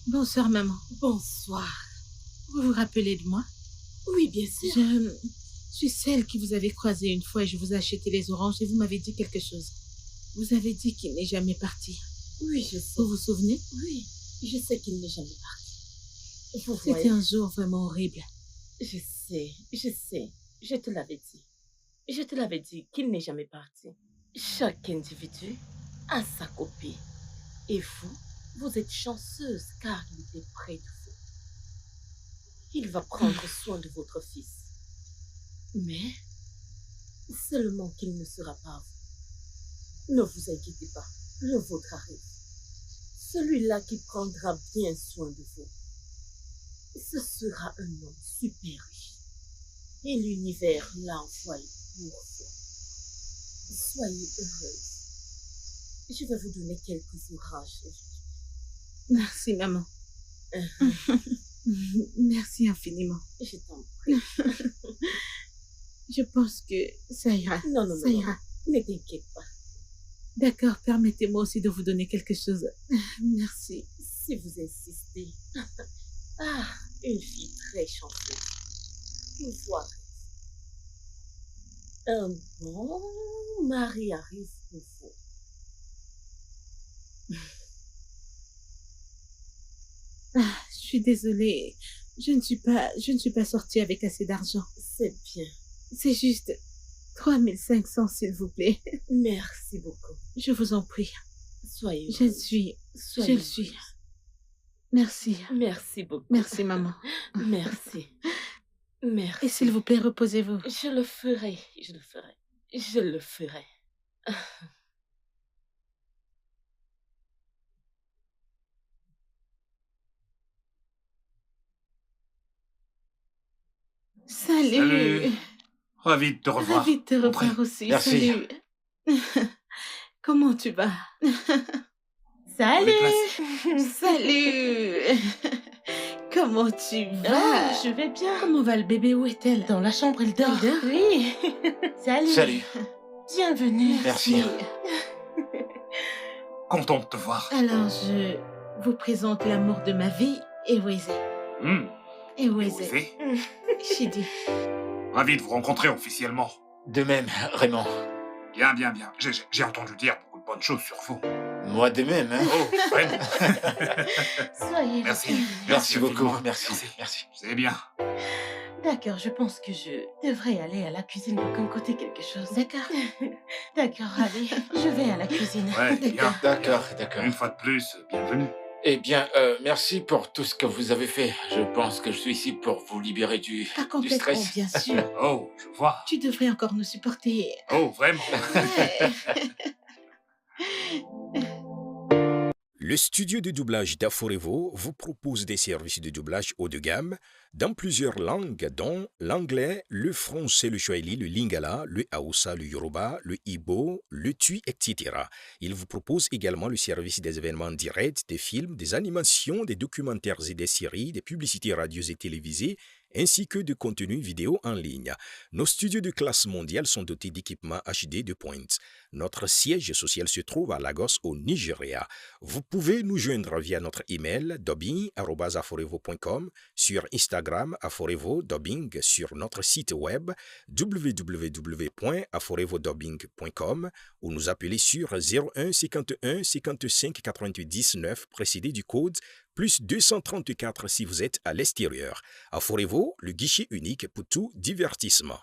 Bonsoir, maman. Bonsoir. Vous vous rappelez de moi? Oui, bien sûr. Je suis celle qui vous avait croisée une fois et je vous ai acheté les oranges et vous m'avez dit quelque chose. Vous avez dit qu'il n'est jamais parti. Oui, je sais. Vous vous souvenez? Oui, je sais qu'il n'est jamais parti. Vous C'était voyez, un jour vraiment horrible. je sais. Je te l'avais dit. Je te l'avais dit qu'il n'est jamais parti. Chaque individu a sa copie. Et vous, vous êtes chanceuse car il était près de vous. Il va prendre soin de votre fils. Mais seulement qu'il ne sera pas à vous. Ne vous inquiétez pas, le vôtre arrive. Celui-là qui prendra bien soin de vous. Ce sera un homme super riche. Et l'univers l'a envoyé pour vous. Soyez heureuse. Je vais vous donner quelques ouvrages. Merci, maman. Merci infiniment. Je t'en prie. Je pense que ça ira. Non, Ça ira. ne t'inquiète pas. D'accord, permettez-moi aussi de vous donner quelque chose. Merci. Si vous insistez. Ah, une fille très chanceuse. Une fois. Un bon mari arrive pour vous. Je suis désolée. Je ne suis pas sortie avec assez d'argent. C'est bien. C'est juste 3500, s'il vous plaît. Merci beaucoup. Je vous en prie. Soyez Je le heureuse. suis. Soyez Je le suis. Merci. Merci beaucoup. Merci, maman. Merci. Merci. Et s'il vous plaît, reposez-vous. Je le ferai. Je le ferai. Je le ferai. Salut. Salut. Ravi de te revoir. Ravi de te Entrez. revoir aussi. Merci. Salut. Comment tu vas? Salut. Salut. Comment tu vas? Je vais bien. Comment va le bébé? Où est-elle? Dans la chambre, elle dort. Elle dort? Oui. Salut. Salut. Bienvenue. Merci. Content de te voir. Alors, je vous présente l'amour de ma vie, Eweze. Eweze. Osé. Chidi. Ravi de vous rencontrer officiellement. De même, Raymond. Bien, bien, bien. J'ai entendu dire beaucoup de bonnes choses sur vous. Moi de même, hein. Oh, vraiment. Soyez Merci. bienvenus. Merci beaucoup. infiniment. Merci. Merci. C'est bien. D'accord, je pense que je devrais aller à la cuisine me concocter quelque chose. D'accord. D'accord, allez. Je vais à la cuisine. Ouais, bien. D'accord, d'accord. Une fois de plus, bienvenue. Eh bien, merci pour tout ce que vous avez fait. Je pense que je suis ici pour vous libérer du Pas complètement, stress. bien sûr. Oh, je vois. Tu devrais encore nous supporter. Oh, vraiment. Ouais. Le studio de doublage d'Aforevo vous propose des services de doublage haut de gamme dans plusieurs langues, dont l'anglais, le français, le swahili, le lingala, le hausa, le yoruba, le igbo, le tui, etc. Il vous propose également le service des événements directs, des films, des animations, des documentaires et des séries, des publicités radio et télévisées, ainsi que de contenus vidéo en ligne. Nos studios de classe mondiale sont dotés d'équipements HD de pointe. Notre siège social se trouve à Lagos, au Nigeria. Vous pouvez nous joindre via notre email dubbing@aforevo.com, sur Instagram Aforevo Dubbing, sur notre site web www.aforevodubbing.com ou nous appeler sur 01 51 55 88 19 précédé du code plus 234 si vous êtes à l'extérieur. Aforevo, le guichet unique pour tout divertissement.